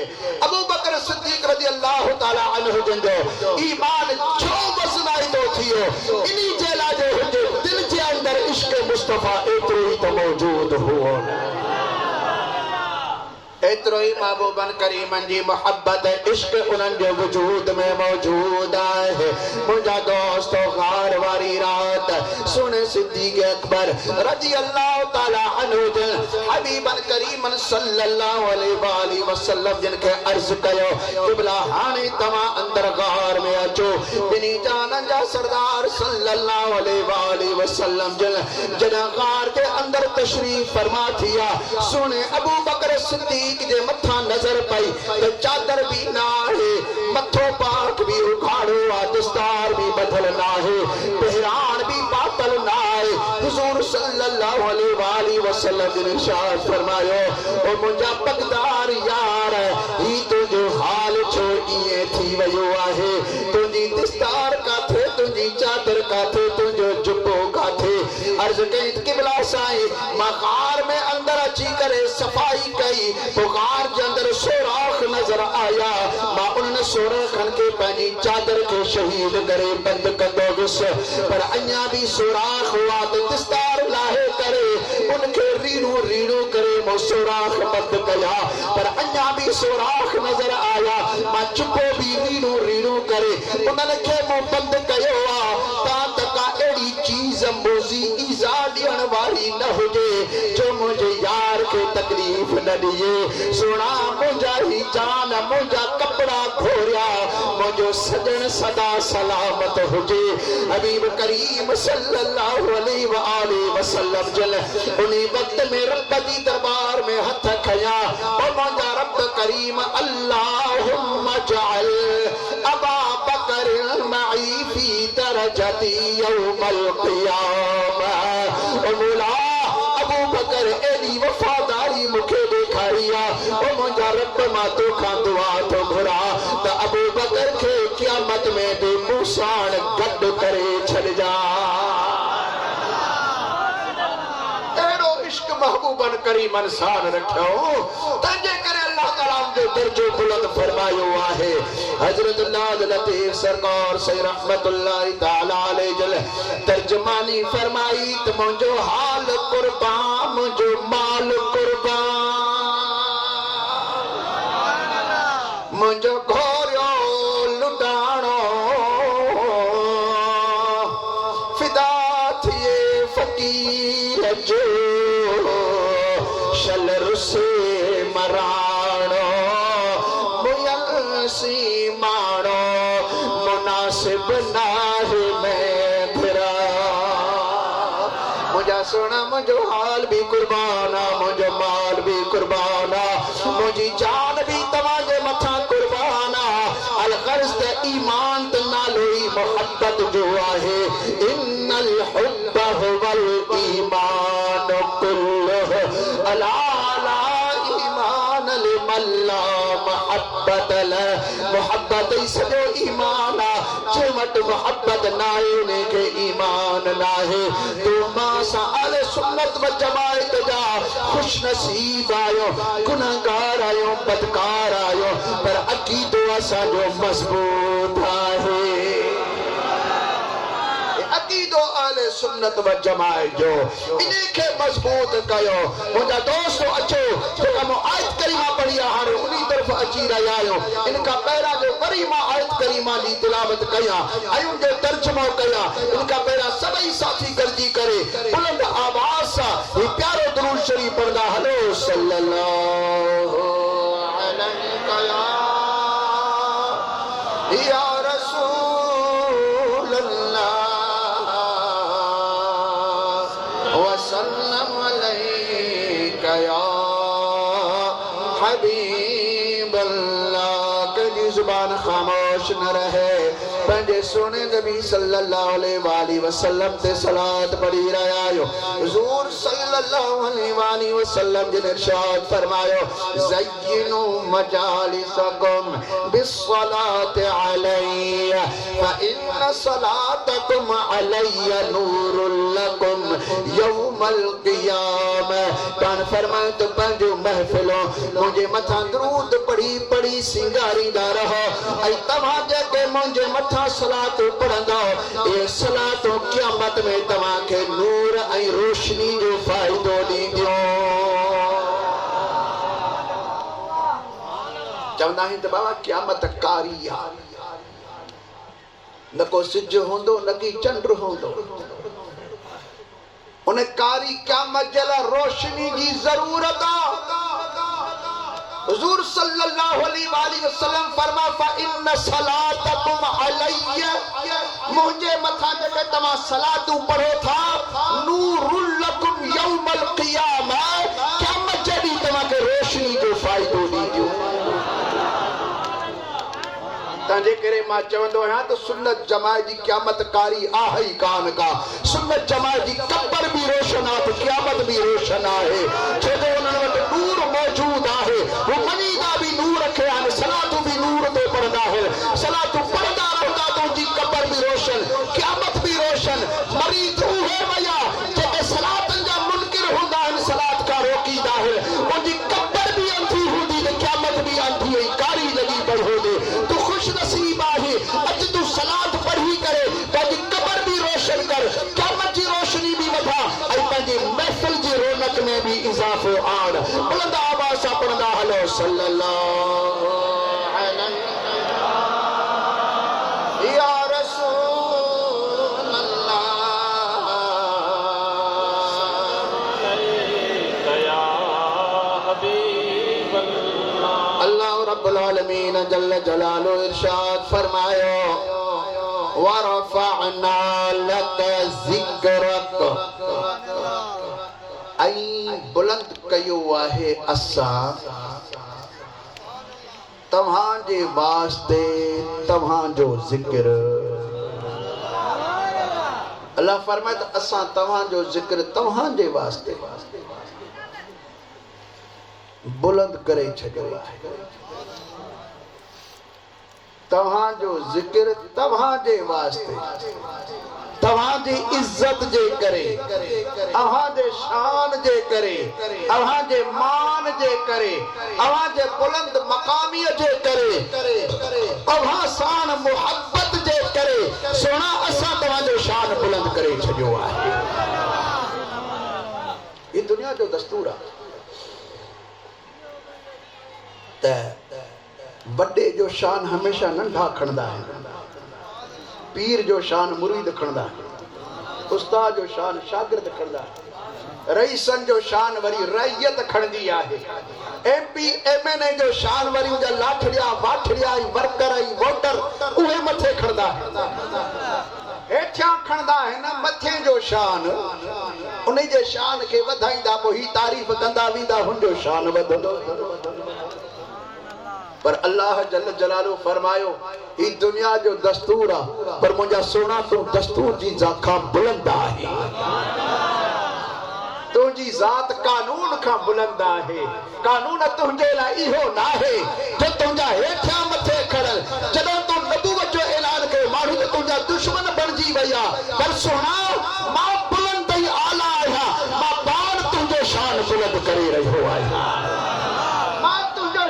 अबू बकर बकर सिद्दीक रज़ी अल्लाह ताला अन्हु जंदो ईमान छो वसनाई तो थियो इनी जेला जे हुजे दिल जे अंदर इश्क मुस्तफा एतरो ही तो मौजूद हुओ एतरो ही महबूबन करीमन जी मोहब्बत इश्क उन्हनि जो वजूद में मौजूद है मुझा दोस्तों गार वारी रात सुन सिद्दीक अकबर रज़ी अल्लाह ताला अन्हु हबीबन करीमन सल्लल्लाहु अलैहि वसल्लम जिनके अर्ज कयो क़िबला हाने तमा अंदर गार में अचो बिनी जानन जा सरदार सल्लल्लाहु अलैहि वसल्लम जना गार के अंदर तशरीफ फरमा थिया सुने अबू बकर सिद्दीक जे मथा नजर पई तो चादर भी ना है मथो पाक भी उखाड़ो आ दस्तार भी बदल ना है पहरान भी बातल ना है हुजूर सल्लल्लाहु अलैहि वसल्लम ने इरशाद फरमायो ओ मुझा पगदार यार ही तो जो हाल छो इए थी वयो आहे तुझी दस्तार काथे तुझी चादर काथे तुझो जुब्बो काथे अर्ज कई क़िबला साईं मकार में अंदर अची करे सफाई कई बुखार के अंदर सोराख नजर आया मां उन सोराखन के पंहिंजी चादर के शहीद करे बंद कंदो विस पर अञा भी सोराख हुआ तो दस्तार लाहे करे उनके रीणू रीणू करे मो सोराख बंद कया पर अञा भी सोराख नजर आया मां चुपो भी रीणू रीणू करे उन्हनि खे मो बंद कयो आ ता तका एड़ी चीज मोजी ईज़ा ॾियण वारी न हुजे जो मुझे यार के तकलीफ न दिए सोना मुझा ही जान मुझा कपड़ा घोरिया मुझो सजन सदा सलामत हुजे हबीब करीम सल्लल्लाहु अलैहि वसल्लम जल उन्हीं वक्त में रब दी दरबार में हथ खया और मुझा रब करीम अल्लाहुम्मा जअल अबा बकर मई फी दरजती यौमल क़ियामा ओ मौला अबू बकर एदी वफादारी मुखे देखारिया ओ मुझा रब मां तो खां दुआ तो घुरा त अबू बकर के क़यामत में बे मूसाण गड करे छड़ जा एड़ो इश्क महबूबन करीमन शान रखियो तंजे करे अल्लाह ताला जो दर्जो बुलंद फरमायो आहे हजरत नाज़ लतीफ सरकार से रहमतुल्लाह ताला अलैहि जल तर्जमानी फरमाई त मुझो हाल कुर्बान मुझो माल कुर्बान मुझो घोरियो लुटाणो फिदा थिए फकीर जो शल रुसे मराणो मुयसी माणो मुनासिब नाहे मैं फिरा मुझा सोना मुझो हाल भी कुर्बाना मुझो माल भी कुर्बाना मुझी जान भी तमाजे मथा कुर्बाना अल गर्ज ते ईमान त नालो ही मोहब्बत जो आहे इन्नल हुब्ब हुवल ईमान कुल्लुहु अला ला ईमान लिमन ला मोहब्बत ल मोहब्बत ही सजो ईमान आ जे वट मोहब्बत नाहे ने के ईमान नाहे तू मां सा अल सुन्नत व जमात जा खुश नसीब आयो गुनाहगार आयो बदकार आयो पर अकीदो असा जो मजबूत आहे अकीदो आले सुन्नत व जमात जो इन्हीं के मजबूत कयो मुझा दोस्तों अच्छो तो हम आयत करीमा पढ़िया हारे उन्हीं तरफ अची रहा आयो इनका पहला जो वरी मां आयत करीमा दी तिलावत कया आयुन जो तर्जुमो कया इनका पहला सभी साथी गर्जी करे बुलंद आवाज सा ये प्यारो दुरूद शरीफ पढ़दा हलो सल्लल्लाहु अलैहि या रसूल अल्लाह वसल्लम अलैका या हबीब अल्लाह। कदी जुबान खामोश न रहे पंजे सुने नबी सल्लल्लाहु अलैहि वसल्लम ते सलात पढ़ी रहा हो। हुजूर सल्लल्लाहु अलैहि वसल्लम जिन इरशाद फरमायो ज़य्यिनु मजालिसकुम बिस्सलाति अलैया फ इन्न सलातकुम अलैया नूरुल लकुम यौमल क़ियामह। तान फरमाए तो पंजो महफिलों मुझे मथा दरूद पढ़ी पढ़ी सिंगारीदा रहो ऐ तव्हां जेके मुझे मथा सलात पढ़ंदा ए सलात क़यामत में तव्हां के नूर ऐ रोशनी जो फायदो दींदियो। चवंदा आहिनि त बाबा क़यामत कारी आ, न को सिज होंदो न की चंड होंदो। उन कारी क़यामत जे लाइ रोशनी जी ज़रूरत आ। हुजूर सल्लल्लाहु अलैहि वसल्लम फरमा फ इन सलातकुम अलैया मुझे मथा जेके तव्हां सलातूं पढ़ो था नूरुल लकुम यौमल क़ियामह क़यामत जे ॾींहुं तव्हां खे रोशनी जो फ़ाइदो ॾींदियूं। तंहिंजे करे मां चवंदो आहियां त सुन्नत जमात जी क़यामत कारी आहे ई कान का। सुन्नत जमात जी क़ब्र भी रोशन आहे त क़यामत भी रोशन आहे छो जो उन्हनि वटि नूर मौजूद आहे। वो मनीदा भी नूर खे आहिनि, सलातूं भी नूर ते पढ़ंदा आहिनि। सलातूं पढ़ंदा रहंदा त उनजी क़ब्र भी रोशन क़यामत भी रोशन। मरीद उहे भैया जेके सलातनि जा मुनकिर हूंदा आहिनि, सलात खां रोकींदा आहिनि, उनजी क़ब्र भी अंधी हूंदी त क़यामत भी अंधी ऐं कारी लॻी पई हूंदी। तूं खुशनसीब आहे अॼु तूं सलात पढ़ी करे पंहिंजी क़ब्र भी रोशन कर, क़यामत जी रोशनी भी वधा ऐं पंहिंजी महफ़िल जी रौनक में भी इज़ाफ़ो आण। बुलंद आवाज़ सां पढ़ंदा हलो सल्लल्लाहु अलैहि या रसूल अल्लाह या हबीब अल्लाह। अल्लाह रब्बुल आलमीन जल्ल जलालो इरशाद फरमायो वरफ़अना लक ज़िक्रक ऐं बुलंद कयो आहे असां तव्हांजे वास्ते तव्हांजो ज़िक्र। अल्लाह फरमाए त असां तव्हांजो ज़िक्र तव्हांजे वास्ते बुलंद करे छॾियो आहे। तव्हांजो ज़िक्र तव्हांजे वास्ते तव्हांजी इज्जत जे करे अव्हांजे शान जे करे अव्हांजे मान जे करे अव्हांजे बुलंद मकामीअ जे करे अव्हां सां मुहब्बत जे करे सोना असां तव्हांजो शान बुलंद करे छॾियो आहे। ये दुनिया जो दस्तूर आहे त वॾे जो शान हमेशा नंढा खणंदा आहिनि, पीर जो शान मुरीद खणंदा आहिनि, उस्ताद जो शान शागिर्द खणंदा आहिनि, रईसन जो शान वरी रैयत खणंदी आहे, MP MNA जो शान वरी उनजा लाठड़िया वाठड़िया वर्कर ऐं वोटर उहे मथे खणंदा आहिनि। हेठियां खणंदा आहिनि मथे जो शान, उन जे शान खे वधाईंदा पोइ ही तारीफ़ कंदा वेंदा हुनजो शान वधंदो। पर अल्लाह जल जलालो फरमायो ई दुनिया जो दस्तूर आहे पर मुंहिंजा सोना तूं दस्तूर जी ज़ात खां बुलंद आहे। तुंहिंजी ज़ात कानून खां बुलंद आहे। कानून तुंहिंजे लाइ इहो न आहे जो तुंहिंजा हेठियां मथे खणल। जॾहिं तूं नबूवत जो ऐलान कयो माण्हू त तुंहिंजा दुश्मन बणिजी विया, पर सोना मां बुलंद ऐं आला आहियां। मां पाण तुंहिंजो शान बुलंद करे रहियो आहियां।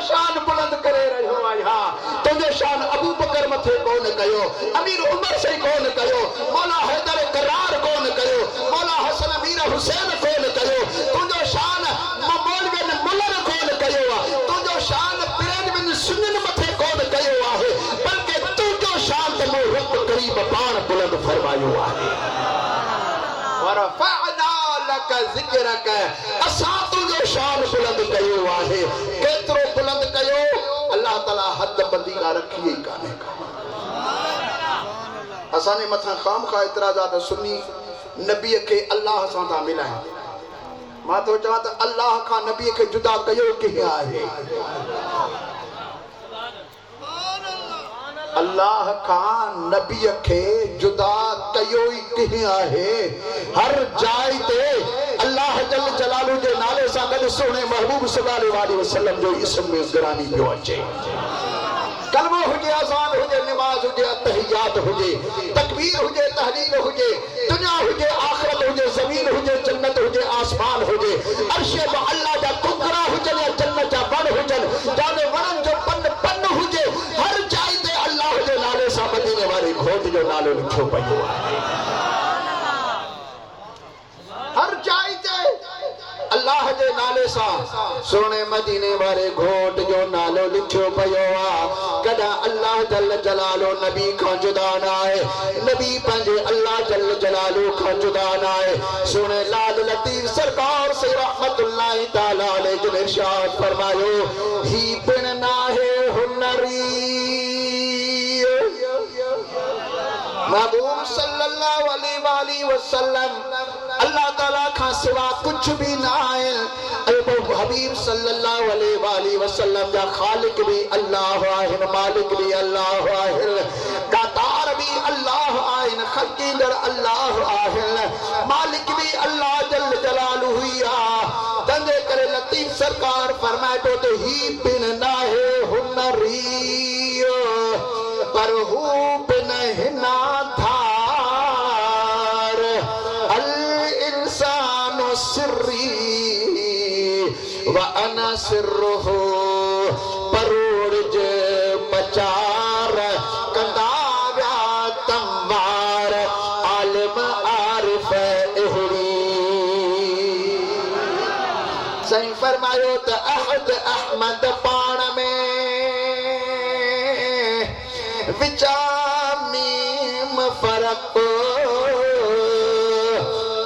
शान बुलंद करे रहियो आहियां। तुंहिंजो शान अबू बकर मथे कोन कयो, अमीर उमर से कोन कयो, मौला हैदर करार कोन कयो, मौला हसन अमीर हुसैन कोन कयो। तुंहिंजो शान मौलवी मुल्लर कोन कयो आहे। तुंहिंजो शान पिरेज बिन सुन्नन मथे कोन कयो आहे, बल्कि तुंहिंजो शान त मूं रब करीब पाण बुलंद फरमायो आहे। वरफ़अना लक ज़िक्रक असां तुंहिंजो शान बुलंद कयो आहे। केतिरो बुलंद कयो अल्लाह ताला हद बंदी का रखी ही काने का। असांजे मथां खामखा इतराज़ात सुन्नी नबी के अल्लाह सां था मिलाइनि। मां तो चवां त अल्लाह खां नबी के जुदा कयो कीअं आहे। अल्लाह खान नबी खे जुदा कयो ई कहीं आहे हर जाय ते अल्लाह जल जलालू जे नाले सां गॾु सोने महबूब सल्लल्लाहु अलैहि वसल्लम जो इस्म में गिरानी पियो अचे कलमो हुजे अज़ान हुजे नमाज हुजे तहियात हुजे तकबीर हुजे तहलील हुजे दुनिया हुजे आखिरत हुजे जमीन हुजे जन्नत हुजे आसमान हुजे अर्श अल्लाह जा कुकरा हुजे या जन्नत जा वण हुजन जाने वणन जो पन हुजे हर जाय ते अल्लाह जे नाले सां मदीने वारी घोट जो नालो लिखियो पियो आहे हर जाय ते अल्लाह जे नाले सां सोने मदीने वारे घोट जो नालो लिखियो पियो आहे कदा अल्लाह जल जलालो नबी खां जुदा न आहे नबी पंहिंजे अल्लाह जल जलालो खां जुदा न आहे सोने लाल लतीफ सरकार से रहमतुल्लाह ताला अलैहि जो इरशाद फरमायो ही पिण नाहे हुनरी महबूब सल्लल्लाहु अलैहि वसल्लम अल्लाह ताला का सिवा कुछ भी ना है हबीब सल्लल्लाहु अलैहि वसल्लम जा खालिक भी अल्लाह है मालिक भी अल्लाह है दातार भी अल्लाह है खल्कींदड़ अल्लाह है मालिक भी अल्लाह जल जलालु हुआ तंदे करे लतीफ सरकार फरमाए तो ही बिन ना है हुनरी पर हु बिन हिना धार अल इंसानु सिर्री व अना सिर्रुहु परोड़ज पचार कंदाव्या तंवार आलिम आरिफ इहरी सही फरमायो त अहद अहमद पाण में विचामीम फरक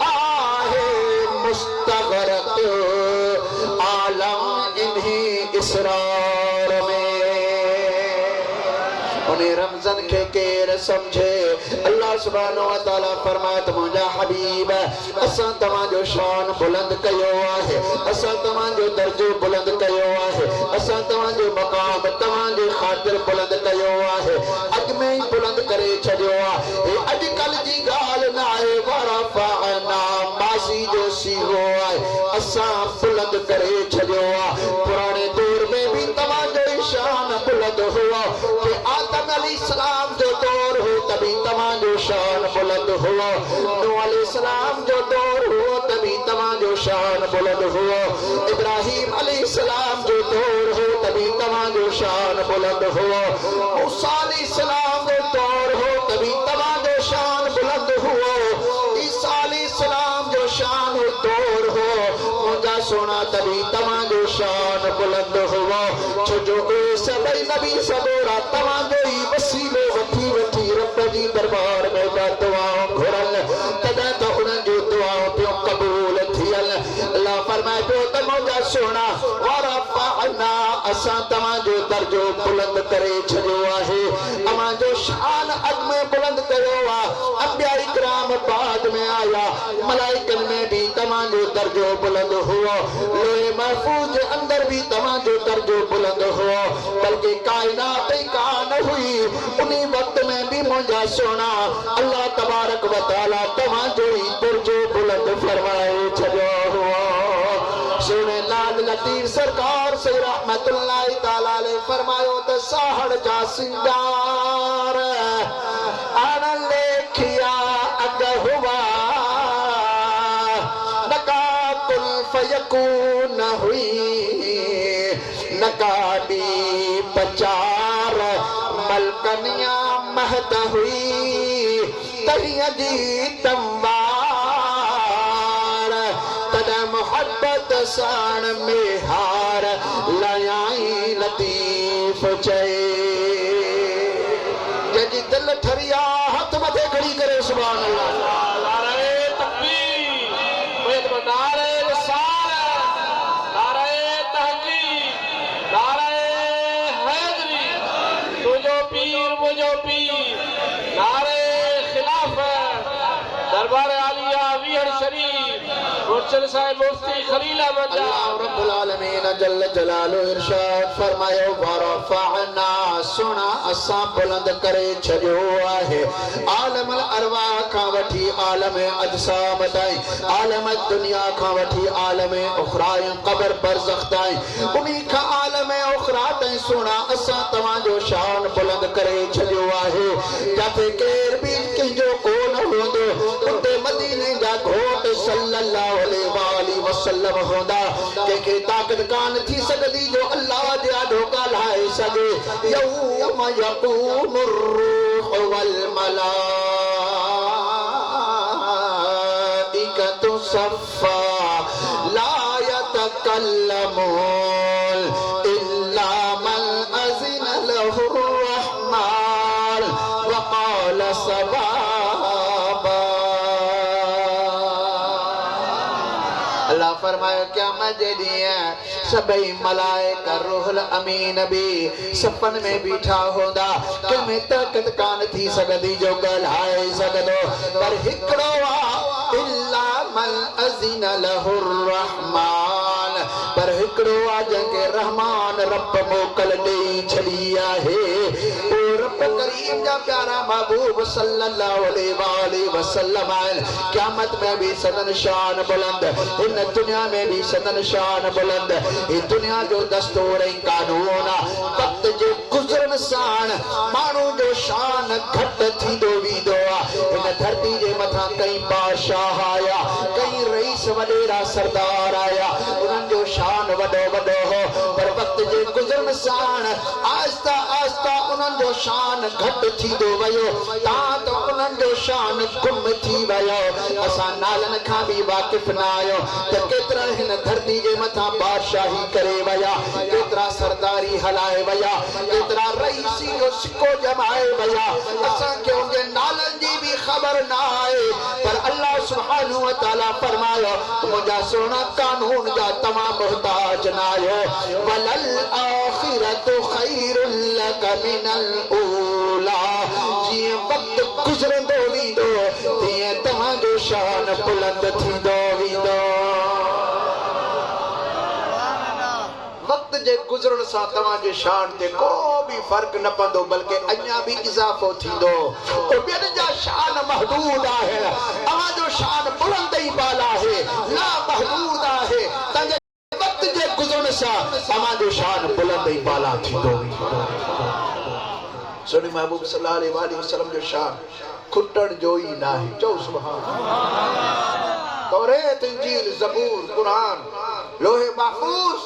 आहे मुस्तगरक आलम इन्हीं इसरार में उन्हें रमजान के केर समझे अल्लाह सुब्हानो व तआला फरमात मुंजा हबीब असा तमाजो शान बुलंद कयो आहे असा तमाजो दर्जो बुलंद कयो आहे असा तमाजो मकाम तमाजे खातिर बुलंद कयो आहे अज में ही बुलंद करे छजो आहे अजकल जी गाल ना आहे वरफअना मासी जो सीहो आहे असा बुलंद करे छजो आहे पुराने दौर में भी तमाजो शान बुलंद हुआ कि आदम अलैहिस्सलाम जो दौर हो तभी तमाजो शान बुलंद हुआ नूह अलैहिस्सलाम जो दौर हो तभी तमाजो शान बुलंद हुआ इब्राहिम अलैहिस्सलाम जो दौर हो तभी तमाजो शान बुलंद हुआ मूसा अलैहिस्सलाम जो दौर हो तभी तमाजो शान बुलंद हुआ ईसा अलैहिस्सलाम जो शान दौर हो मुझा सोना तभी तमाजो शान बुलंद हुआ जो सभी नबी सबोरा तमाजो ही वसीले वठी वठी रब जी दरबार में दुआओं घुरल तदा तो उन्हनि जो दुआओं पियो कबूल थियल अल्लाह फरमाए पियो त मुंहिंजा सोना वरफअना असां तव्हांजो दर्जो बुलंद करे छॾियो आहे तव्हांजो शान अॻ में बुलंद कयो आहे अंबिया इकराम बाद में आया मलाइकन में भी तव्हांजो दर्जो बुलंद हुओ लोहे महफूज जे अंदर भी तव्हांजो दर्जो बुलंद हुओ बल्कि कायनात ही कान हुई उन्हीं वक्त में भी मुंहिंजा सोना अल्लाह तबारक व तआला तव्हांजो ही दर्जो बुलंद फरमाए छॾियो हुओ सोने लाल लतीफ सरकार से रहमतुल्लाह ताला अलैहि फरमायो त साहड़ जा सिंगार अण लेखिया अग हुआ नका कुल फयकून हुई नकाडी पचार मलकनिया महत हुई तहिया जी तंवार तदा मोहब्बत साण में हार लयाई लतीफ चए जजी दिल ठरिया हाथ मथे खड़ी करे सुभान अल्लाह नारे तकबीर कोई नारे रिसालत नारे तहकीक नारे हैदरी तुझो पीर नारे खिलाफत दरबार आलिया वीहड़ शरीफ मुर्शद साहिब मुफ्ती खलील अहमद अल्लाह रब्बुल आलमीन जल्ल जलालु इरशाद फरमायो वरफअना सुना असां बुलंद करे छॾियो आहे आलम अल अरवाह खां वठी आलम अजसाम ताईं आलम दुनिया खां वठी आलम उखरा क़ब्र बरज़ख ताईं उन्हीं खां आलम उखरा ताईं सुना असां तव्हांजो शान बुलंद करे छॾियो आहे जिथे केर बि कंहिंजो कोन हूंदो उते मदीने जा घोट सल्लल्लाहु अलैहि वसल्लम होंदा कंहिंखे ताक़त कान थी सकदी जो अल्लाह जे आॾो ॻाल्हाए सघे यौम यक़ूमुर रूह वल मलाइकतु सफ़ा ला यतकल्लमून इल्ला मन अज़िन लहुर रहमान व क़ाल सवाबा। अल्लाह फरमायो क़यामत जे ॾींहुं सभई मलाइका रूहुल अमीन भी सपन में बीठा होंदा कंहिंमें ताक़त कान थी सकदी जो ॻाल्हाए सघंदो पर हिकिड़ो इल्ला मन अज़िन लहुर रहमान पर हिकिड़ो जंहिंखे रहमान रब मोकल ॾेई छॾी आहे ओ रब करीम जा प्यारा महबूब सल्लल्लाहु अलैहि वसल्लम आहिनि क़यामत में भी सदन शान बुलंद हिन दुनिया में भी सदन शान बुलंद ये दुनिया जो दस्तूर ऐं कानून वक्त जे गुज़रण साण माण्हू जो शान घट थींदो वेंदो आहे हिन धरती जे मथां कई बादशाह आया कई रईस वॾेरा सरदार आया उन्हनि जो शान वॾो वॾो हो पर वक्त जे गुज़रण साण आहिस्ता आहिस्ता उन्हनि जो शान घट थींदो वियो तां त उन्हनि जो शान गुम थी वियो असां नालनि खां बि वाक़िफ़ न आहियूं त केतिरा हिन धरती जे मथां बादशाही करे वया केतिरा सरदारी हलाए वया केतिरा रईसी जो सिक्को जमाए वया असांखे उनजे नालनि जी बि ख़बर न आहे पर अल्लाह सुब्हानहू व तआला फरमायो मुंहिंजा सोना कानून जा तमाम मोहताज न आहियो वलल आखिरतु खैरुल लक मिनल ऊला जीअं वक्त गुज़रंदो वेंदो तीअं तव्हांजो शान बुलंद थींदो वेंदो वक्त जे गुज़रण सां तव्हांजे शान ते को बि फ़र्क़ न पवंदो बल्कि अञा बि इज़ाफ़ो थींदो ॿियनि जा शान महदूद आहे तव्हांजो शान बुलंद ई बाला आहे ला महदूद आहे तव्हांजे वक्त जे गुज़रण सां तव्हांजो शान बुलंद ई बाला थींदो सोनी महबूब सल्लल्लाहु अलैहि वसल्लम जो शान खुटण जो ई न आहे चओ सुभान तौरेत इंजील ज़बूर कुरान लोहे महफूज़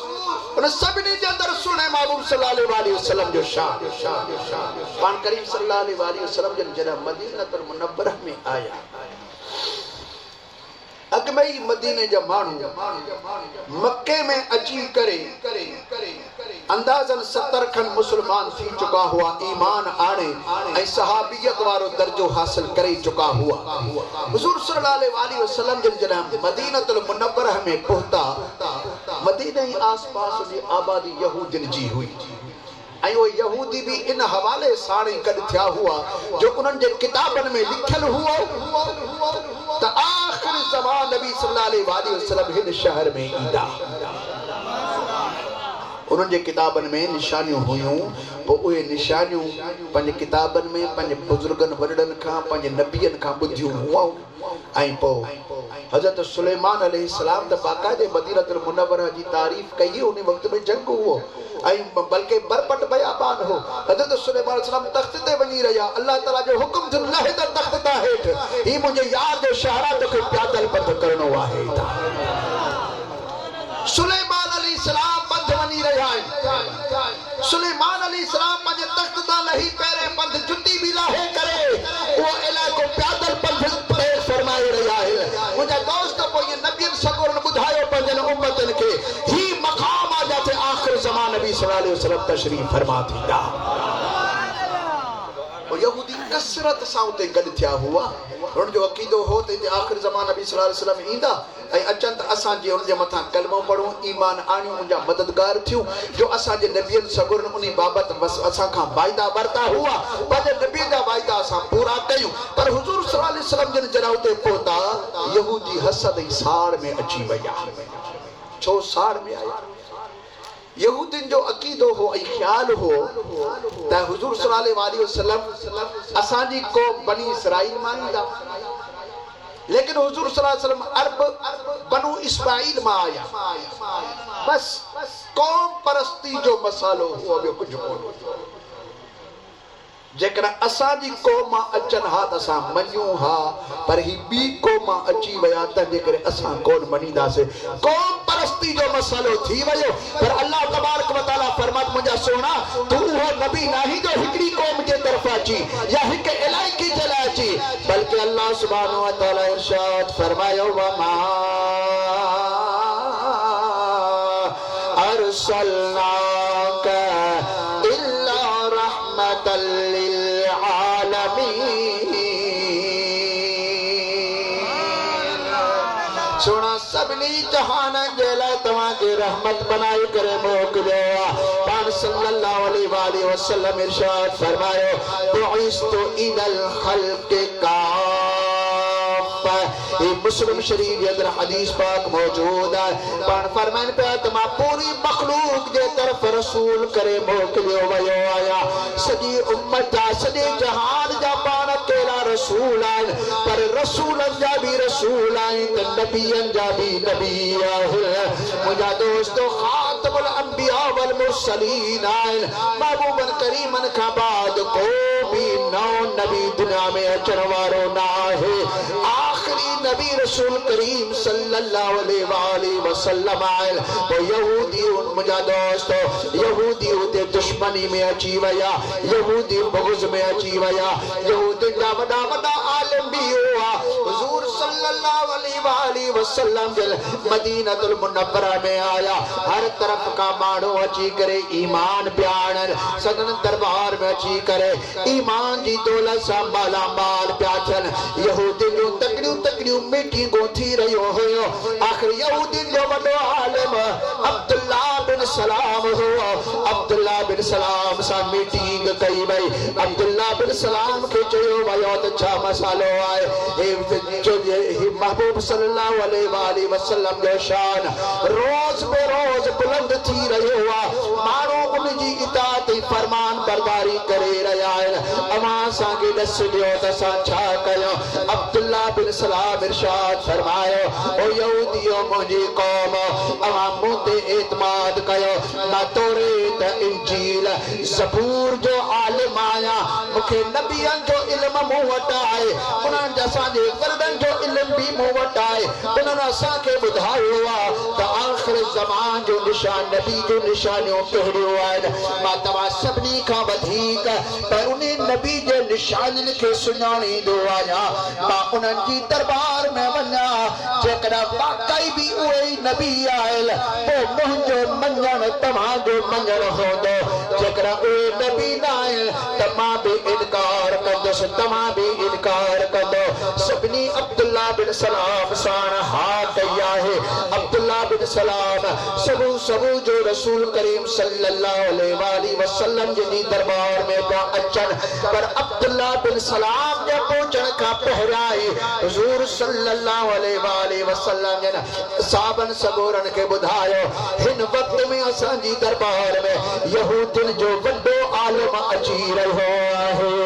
उन सभिनी जे अंदर सुने महबूब सल्लल्लाहु अलैहि वसल्लम जो शान पान करीम सल्लल्लाहु अलैहि वसल्लम जन मदीनतुल मुनव्वरह में आया अगमई मदीने जा माण्हू मक्के में अची करे अंदाज़न 70 खन मुसलमान थी चुका हुआ ईमान आने ऐं सहाबियत वारो दर्जो हासिल करे चुका हुआ हुजूर सल्लल्लाहु अलैहि वसल्लम जन मदीनतुल मुनव्वरह में पहुता मदीने ई आसपास जी आबादी यहूदिन जी हुई ऐं वो यहूदी भी इन हवाले साणी गॾु थिया हुआ जो उन्हनि जे किताबनि में लिखियल हुओ त आख़िर ज़मान नबी सल्लल्लाहु अलैहि वसल्लम हिन शहर में ईंदा उन्हनि जे किताबनि में निशानियूं हुयूं पोइ उहे निशानियूं पंहिंजे किताबनि में पंहिंजे बुज़ुर्गनि वॾड़नि खां पंहिंजे नबियनि खां ॿुधियूं हुआ ऐं पोइ हज़रत सुलेमान अलैहिस्सलाम त बाक़ाइदे मदीनतुल मुनव्वरह जी तारीफ़ कई उन वक़्त में जंग हुओ ऐं बल्कि बरपट बयाबान हो हज़रत सुलेमान अलैहिस्सलाम तख़्त ते वञी रहिया अल्लाह ताला जो हुक्म थियो लहे त तख़्त तां हेठि ही मुंहिंजे यार जो शहर आहे तोखे प्यादल पंध करणो आहे सुलेमान अलैहिस्सलाम पंध वञी रहिया आहिनि सुलेमान अलैहिस्सलाम पंहिंजे तख़्त तां लही पहिरें पंध जुती बि लाहे करे उहो इलाइक़ो प्यादल पंध फरमाए रहिया आहिनि मुंहिंजा दोस्त पोइ इहे नबियनि सगोरनि ॿुधायो पंहिंजनि उम्मतनि खे ही मक़ाम आहे जिथे आख़िर ज़मान नबी सल्लल्लाहु अलैहि वसल्लम तशरीफ़ फरमा थींदा यहूदी कसरत सां उते गॾु थिया हुआ। हुन जो अक़ीदो हो त आख़िर ज़मान नबी सल्लल्लाहु अलैहि वसल्लम ईंदा ऐं अचनि त असांजे उन जे मथां कलमो पढ़ूं, ईमान आणियूं, उनजा मददगार थियूं। जो असांजे नबियनि सगुरनि उन बाबति बसि असां खां वाइदा वरिता हुआ, पंहिंजे नबी जा वाइदा असां पूरा कयूं। पर हुज़ूर सल्लल्लाहु अलैहि वसल्लम जन जॾहिं उते पहुता, यहूदी हसद ऐं साड़ में अची विया। छो साड़ में आया? यहूदिन जो अक़ीदो हो ऐं ख़्याल हो त हुज़ूर सल्लल्लाहु अलैहि वसल्लम असांजी क़ौम बनी इसराइल मां ईंदा, लेकिन हुज़ूर सल्लल्लाहु अलैहि वसल्लम अरब बनु इस्माइल मां आया। बस क़ौम परस्ती जो मसालो हुओ, ॿियो कुझु कोन। जेकर असांजी क़ौम मां अचनि हा त असां मञूं हा, पर ही ॿी क़ौम मां अची विया तंहिंजे करे असां कोन मञीदासीं। क़ौम परस्ती जो मसालो थी वियो। पर अल्लाह तबारक व तआला फरमात, मुंहिंजा सोना, तू उहो नबी नाही जो हिकिड़ी क़ौम जे तरफ़ अची या हिकु इलाइक़े जे लाइ अची, बल्कि अल्लाह सुब्हानहु व तआला इरशाद फरमायो, वमा अरसलनाका इल्ला रहमतल लिल आलमीन। सोना सभिनी जहान जे लाइ तव्हांखे रहमत बनाए करे मोकिलियो आहे। पाण सल्लल्लाहु अलैहि वसल्लम इरशाद फरमायो, बुइस्तु इलल खल्क़ि काफ़ा। ये मुस्लिम शरीफ के अंदर हदीस पाक मौजूद है। पाण फरमाइन पे त मां पूरी मखलूक जे तरफ रसूल करे मोकिलियो वियो आया। सॼी उम्मत जा, सॼे जहान जा पाण अकेला रसूल आहिनि, पर रसूलनि जा बि रसूल आहिनि त नबियनि जा बि नबी आहिनि। मुंहिंजा दोस्तो, खातमुल अंबिया वल मुरसलीन आहिनि। महबूबन करीमन खां बाद को बि नओं नबी दुनिया में अचण वारो न आहे। आखिरी नबी रसूल करीम सल्लल्लाहु अलैहि वसल्लम आयल। तो यहूदी, मुंहिंजा दोस्तो, यहूदी उते दुश्मनी में अची विया, यहूदी बुग़्ज़ में अची विया। यहूदी जा वॾा वॾा आलिम भी हुआ। हुज़ूर सल्लल्लाहु अलैहि वसल्लम जे मदीनतुल मुनव्वरा में आया। हर तरफ का माण्हू अची करे ईमान पिया आणनि। सदन दरबार में अची करे ईमान जी दौलत सां मालामाल पिया थियनि। यहूदी जूं तकड़ियूं तकड़ियूं मीटिंगूं थी रहियो हुयो। आख़िर यहूदी जो वॾो आलिम अब्दुल्लाह बिन सलाम हुओ। अब्दुल्लाह बिन सलाम सां मीटिंग कई वई। अब्दुल्लाह बिन सलाम खे चयो वियो त छा मसालो आहे? महबूब सल्लल्लाहु अलैहि वसल्लम जो शान रोज़ बे रोज़ बुलंद थी रहियो आहे। माण्हू उनजी इताअत ऐं फरमान बरदारी करे रहिया आहिनि। अवां असांखे ॾस ॾियो त असां छा कयूं? अब्दुल्लाह बिन सलाम इरशाद फरमायो, ओ यहूदियो, मुंहिंजी क़ौम, अवां मूं ते एतमाद कयो। मां तौरेत, इंजील, ज़बूर जो आलिम आहियां। मूंखे नबियनि जो इल्म मूं वटि आहे। उन्हनि जा असांजे वरदनि जो इल्म बि मूं वटि आहे। उन्हनि असांखे ॿुधायो आहे त आख़िर ज़मान जो निशान, नबी जो निशानियूं कहिड़ियूं आहिनि। मां तव्हां सभिनी खां वधीक पर उन नबी जे निशानियुनि खे सुञाणींदो आहियां। मां उन्हनि जी दरबार में वञा, जेकॾहिं वाकई बि उहे ई नबी आयल, पोइ मुंहिंजो मञणु तव्हांजो मञणु हूंदो। जेकॾहिं उहे नबी न आहिनि त मां बि इनकार कंदुसि, तव्हां बि इनकार कंदो। सभिनी अब्दुल्लाह बिन सलाम साण हा कई आहे। अब्दुल्लाह बिन सलाम सबू जो रसूल करीम सल्लल्लाहु अलैहि वसल्लम जी दरबार में पिया अचनि। पर अब्दुल्लाह बिन सलाम जे पहुचण खां पहिरियां ई हुज़ूर सल्लल्लाहु अलैहि वसल्लम जन साहबन सगोरन के ॿुधायो, हिन वक़्त में असांजी दरबार में यहूदिन जो वॾो आलिम अची रहियो आहे।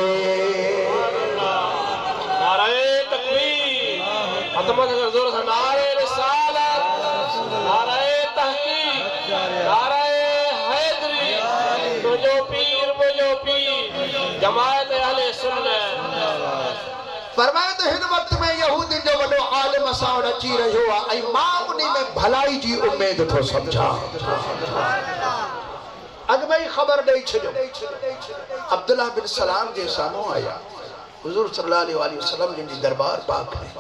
फरमाया त हिन वक़्त में यहूदी जो वॾो आलिम असां वटि अची रहियो आहे ऐं मां उन में भलाई जी उमेद थो सम्झां। अॻु में ई ख़बर ॾेई छॾियो। अब्दुल्लाह बिन सलाम जे साम्हूं आया। हुज़ूर सल्लल्लाहु अलैहि वसल्लम जी दरबार पाक में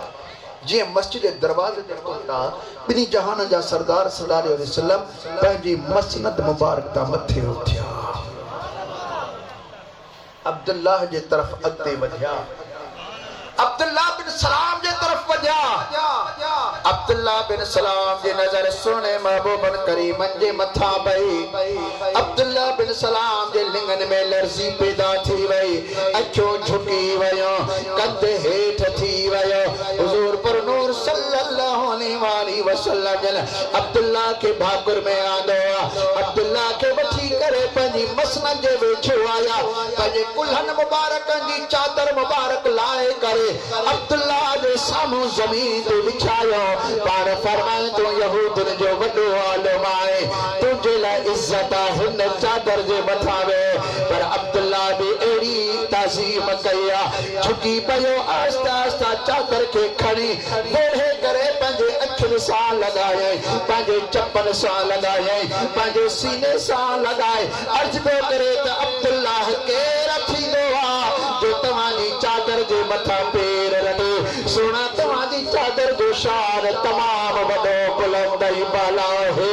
जीअं मस्जिद दरवाज़े ते पहुता, ॿिनी जहान जा सरदार सल्लल्लाहु अलैहि वसल्लम पंहिंजी मसनद मुबारक तां मथे उथिया। अब्दुल्लाह जे तरफ अॻिते वधिया अब्दुल्लाह बिन सलाम जे तरफ वधिया अब्दुल्लाह बिन सलाम जी नज़र सोने महबूबन करीमन जे मथा पई अब्दुल्लाह बिन सलाम जे लिंगन में लर्जी पैदा थी वई अखियों झुकी वयो कंध हेठ थी वयो हुजूर पर नूर सल्लल्लाहु अलैहि वसल्लम जन अब्दुल्लाह के भाकुर में आंदो अब्दुल्लाह के वठी करे पंजी मसनद जे वेठो आया पंजे कुल्हन मुबारकन जी चादर मुबारक लाए करे अब्दुल्लाह जे सामू जमीन ते बिछायो पार फरमाए तो यहूदन जो वडो आलम आए तुझे ला इज्जत हिन चादर जे मथा वे पर अब्दुल्लाह भी एड़ी ताजीम कया झुकी पयो आस्ता आस्ता चादर के खणी वेढ़े करे पंजे अखिन सा लगाए पंजे चप्पल सा लगाए पंजे सीने सा लगाए अर्ज पे करे त अब्दुल्लाह के रखी दो जो तवानी चादर जे मथा पैर रखे सुना तवानी चादर जो शान तमाम वडो बुलंद बाला है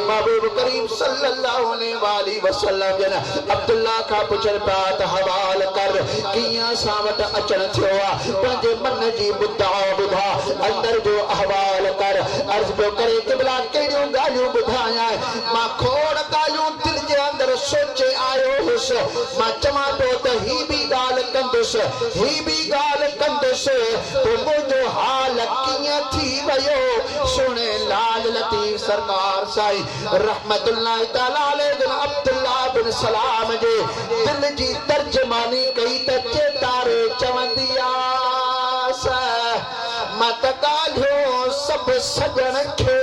महबूब करीम सल्लल्लाहु अलैहि वसल्लम जन अब्दुल्लाह का पुछल पात हवाल कर किया सावट अचन थियो पंजे मन जी बुधा बुधा अंदर जो अहवाल कर अर्ज पे करे किबला केड़ियों गालियों बुधाया मां खोड़ गालियों दिल जे अंदर सोचे आयो हुस मां चमा तो त ही भी गाल कंदुस ही भी गाल कंदुस तो मुझो हाल किया थी वयो सुने लाल लतीफ सरकार साई रहमतुल्लाह तआला अलैहि अब्दुल्लाह बिन सलाम जे दिल जी तर्जमानी कई त चेतारे चवंदिया स मत काढो सब सजन खे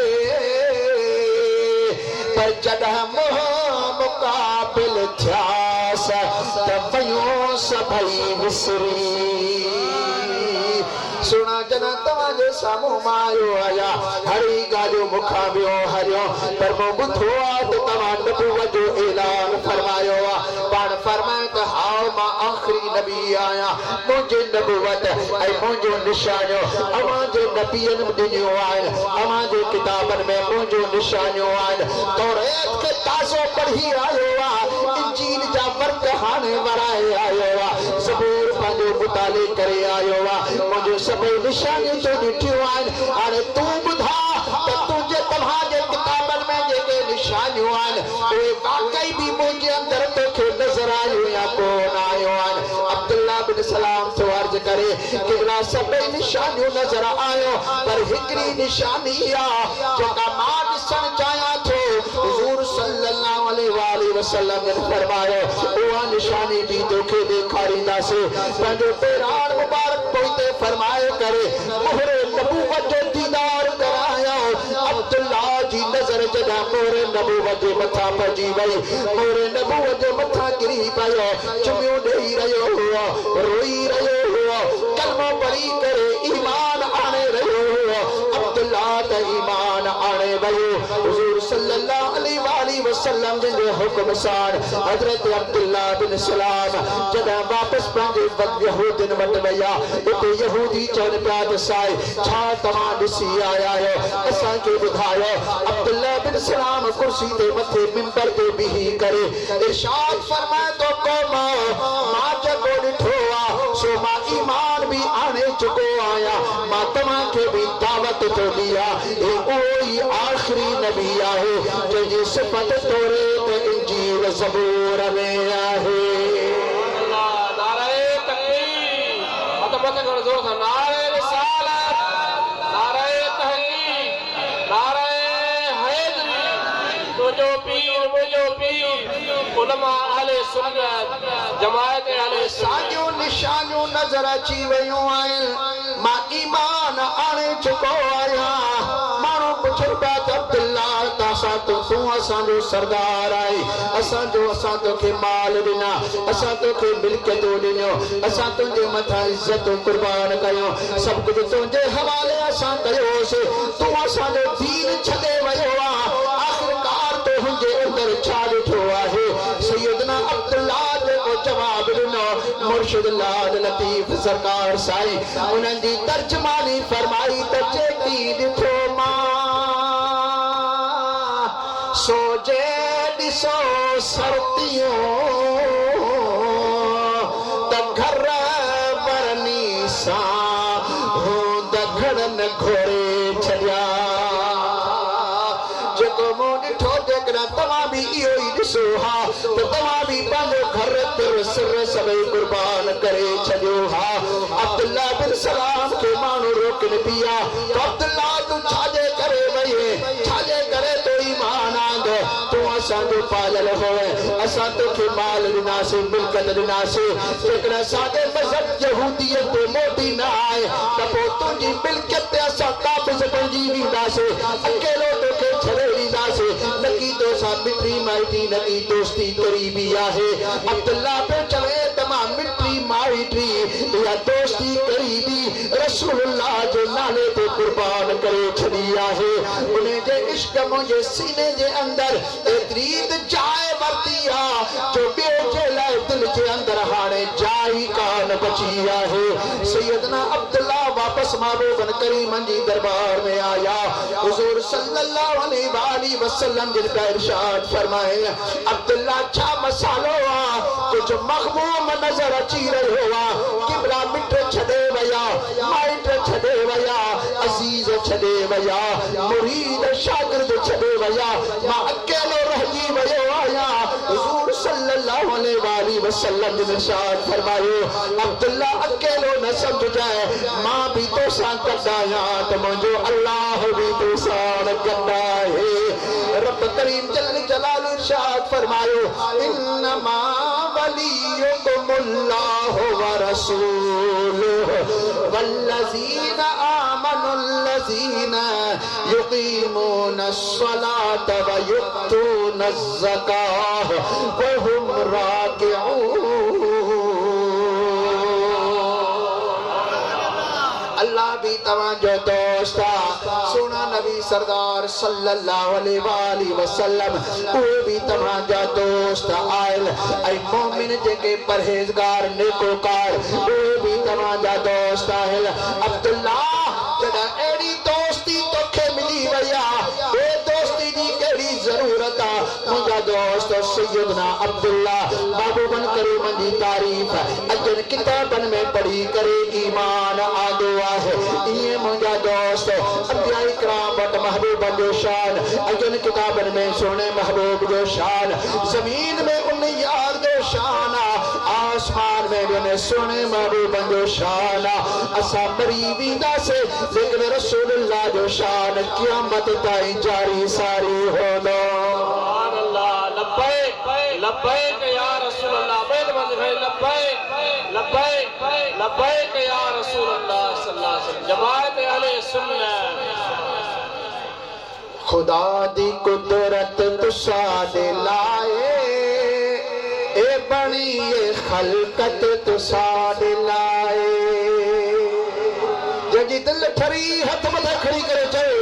पर जडह मोह मुकाबिल थ्यास त वयो सभई विसरी सुना जना तवाजे सामू मायो आया हरी गाजो मुखा बियो हरियो पर मो बुधो त तवा नबुवत जो ऐलान फरमायो पाण फरमाए त हाओ मां आखिरी नबी आया मुझे नबुवत ऐ मुझो निशानो अमा जे नबियन दिनियो आए अमा जे किताबन में मुझो निशानो आए तौरात के ताजो पढ़ी आयो इंजील जा वर्क हाने वराए आयो ज़बूर पाजो मुताले करे आयो मुझे सभई निशानियूं तो ॾिठियूं आहिनि हाणे तूं ॿुधा त तुंहिंजे तव्हांजे किताबनि में जेके निशानियूं आहिनि उहे वाकई बि मुंहिंजे अंदरि तोखे नज़र आयूं या कोन आयूं आहिनि अब्दुल्लाह बिन सलाम तो अर्ज़ करे किबला सभई निशानियूं नज़र आयो पर हिकिड़ी निशानी आहे जेका मां ॾिसणु चाहियां थो हुज़ूर सल्लल्लाहु अलैहि वसल्लम ने फरमायो उहा निशानी भी तोखे ॾेखारींदासीं पंहिंजो पेराण मुबारक पोइते फरमाए करे मोहरे नबूवत जो दीदार करायो अब्दुल्लाह जी नज़र जॾहिं मोहरे नबूवत जे मथां पइजी वई मोहरे नबूवत जे मथां किरी पियो चुमियूं ॾेई रहियो हुओ रोई रहियो हुओ कलमो पढ़ी करे ईमान आणे रहियो हुओ अब्दुल्लाह त ईमान आणे वयो हुज़ूर सल्लल्लाहु अलैहि वसल्लम जे हुक्म सां हज़रत अब्दुल्लाह बिन सलाम जॾहिं वापस पंहिंजे यहूदिन वटि विया उते यहूदी चवनि पिया त साईं छा तव्हां ॾिसी आया आहियो असांखे ॿुधायो अब्दुल्लाह बिन सलाम कुर्सी ते मथे मिंबर ते बीही करे इरशाद फरमाए तो क़ौम मां जेको ॾिठो आहे सो मां ईमान बि आणे चुको आहियां मां तव्हांखे बि दावत थो ॾियां उहो ई आख़िरी नबी आहे जंहिंजी सिफ़त तौरात इंजील ज़बूर में आहे नारे रिसालत नारे तहकीक नारे हैदरी तुझो पीर उलमा अहले सुन्नत जमात अहले साजियूं निशानियूं नज़र अची वयूं आहिनि मां ईमान आणे चुको आहियां माण्हू पुछनि पिया त अब्दुल्लाह तूं असांजो सरदार आई असां तोखे माल ॾिना असां तोखे मिल्कियतूं ॾिनियो असां तुंहिंजे मथां इज़तूं कुर्बान कयूं सभु कुझु तुंहिंजे हवाले असां कयोसीं तूं असांजो दीन छॾे वियो आहे आख़िरकार तुंहिंजे अंदरि छा ॾिठो आहे सैयदना अब्दुल्लाह जेको जवाब ॾिनो मुर्शिद लाल लतीफ सरकार साईं उन्हनि जी तर्जमानी फरमाई त जेकी ॾिठो मां सोजे ॾिसो सर्दियों जेको मूं ॾिठो जेकॾहिं तव्हां बि इहो ई ॾिसो हा त तव्हां बि पंहिंजो घर तिर सिर सभई कुर्बान करे छॾियो हा। अब्दुल्ला बिन सलाम खे माण्हू रोकनि पिया त अब्दुल्ला तूं छाजे करे वई छाजे करे तो ईमान आंदो तूं असांजो पालल होवे असां तोखे माल ॾिनासीं मिल्कत ॾिनासीं जेकॾहिं असांजे मज़हब यहूदियत ते मोटी न आहे त पोइ तुंहिंजी मिल्कियत ते असां काबिज़ बणिजी वेंदासीं अकेलो तोखे छॾे ॾींदासीं न की तोसां मिटी माइटी न की दोस्ती क़रीबी आहे। अब्दुल्ला पियो चवे त मां मिटी माइटी या दोस्ती क़रीबी रसूलुल्लाह जे नाले ते कुर्बान करे छॾी आहे। उन जे इश्क मुंहिंजे सीने जे अंदर एतिरी जाइ वरिती आहे जो ॿिए जे लाइ दिलि जे अंदर हाणे जाइ कान बची आहे। सैयदना अब्दुल्ला वापसि महबूबन करीमन जी दरबार में आया हुज़ूर सल्लल्लाहु अलैहि वसल्लम जिन का इरशाद फरमाए अब्दुल्ला छा मसालो आहे कुझु महबूब नज़र अची रहियो आहे किबला मिट छॾे विया माइट छॾे विया अज़ीज़ छॾे विया मुरीद शागिर्द छॾे विया मां अकेलो रहिजी वियो आहियां। हुज़ूर सल्लल्लाहु अलैहि वसल्लम जिन इरशाद फरमायो अब्दुल्ला अकेलो न समझजाए मां भी तोसां गॾु आहियां त मुंहिंजो अल्लाह भी तोसां गॾु आहे। रब करीम जल जलालु इरशाद फरमायो इन्नमा वलियुकुमुल्लाहु व रसूलुहु वल्लज़ीना आमनुल्लज़ीना युक़ीमूनस्सलात व युअ्तूनज़्ज़कात व हुम राकिऊन। अल्लाह भी तव्हांजो दोस्त सोना नबी सरदार सल्लल्लाहु अलैहि वसल्लम उहे भी तव्हांजा दोस्त आयल ऐं मोमिन जेके परहेज़गार नेकोकार उहे भी तव्हांजा दोस्त आयल। अब्दुल्ला जॾहिं अहिड़ी दोस्ती तोखे मिली वई आहे ॿिए दोस्ती जी कहिड़ी ज़रूरत आहे। मुंहिंजा दोस्त सैयदना अब्दुल्ला महबूबन करीमन जी तारीफ़ अजन किताबन में पढ़ी करे ईमान आंदो आहे। इहे मुंहिंजा दोस्त अंबिया इकराम वटि महबूबन जो शान अजन किताबन में सोने महबूब जो शान ज़मीन में उन यार जो शान आसमान में भी उन सोने महबूबन जो शान असां मरी वेंदासीं लेकिन रसूलुल्लाह जो शान क़यामत ताईं जारी सारी होंदो। लब्बैक लब्बैक या रसूल अल्लाह लब्बैक लब्बैक लब्बैक या रसूल अल्लाह सल्लल्लाहु अलैहि वसल्लम। जमात अहले सुन्नत खुदा दी कुदरत तुसाडे लाए ए बणी ए खलकत तुसाडे लाए जजी दिल ठरी हथ मथा खड़ी करे चए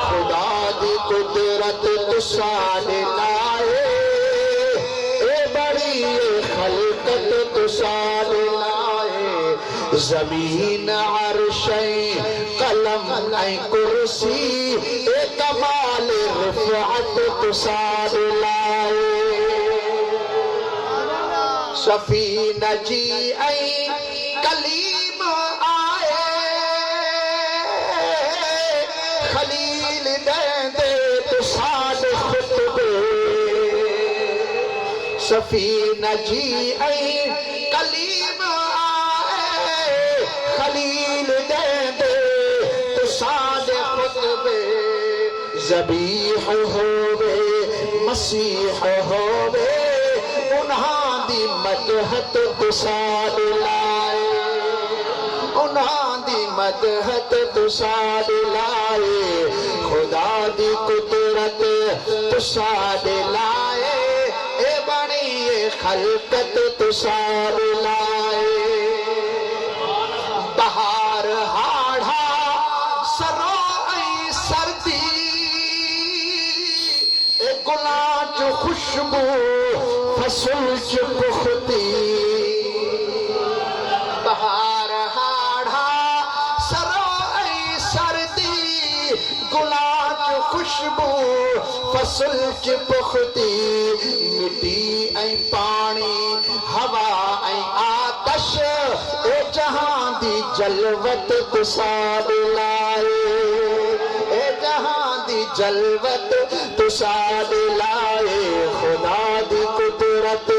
खुदा दी कुदरत तुसाडे लाए ए बणी ए खलकत तुसाडे लाए ज़मीन अर्श कलम ऐं कुर्सी ए कमाल रिफ़अत तुसाडे लाए सफ़ीना जी ऐं कलीम आए खलील ॾेंदे तुसाडे ख़ुतबे सफ़ीना जी ऐं कलीम खलील देंदे तुसाडे खुतबे ज़बीह होवे मसीह होवे उन्हां दी मदहत तुसाडे लाए उन्हां दी मदहत तुसाडे लाए खुदा दी कुदरत तुसाडे लाए ए बणी ए खलकत तुसाडे लाए बहार हाड़ा सरो ऐं सर्दी ए गुलां जो खुशबू फसल च पुखती बहार हाड़ा सरो ऐं सर्दी गुलां जो खुशबू फसल च पुखती मिट्टी ऐं पानी हवा ऐं आतश ए जहां दी जलवत तुसाडे लाए ए जहां दी जलवत तुसाडे लाए खुदा दी कुदरत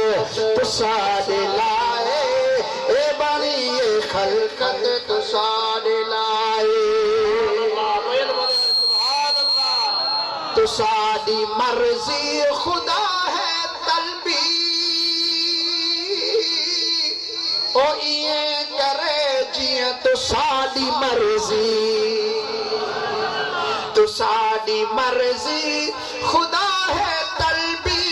तुसाडे लाए ए बनी ये खलकत तुसाडे लाए तुसाडी मर्जी खुदा है तलबी ओ ये करे जिया तुसाडी मर्जी तुसाडी मर्जी खुदा है तलबी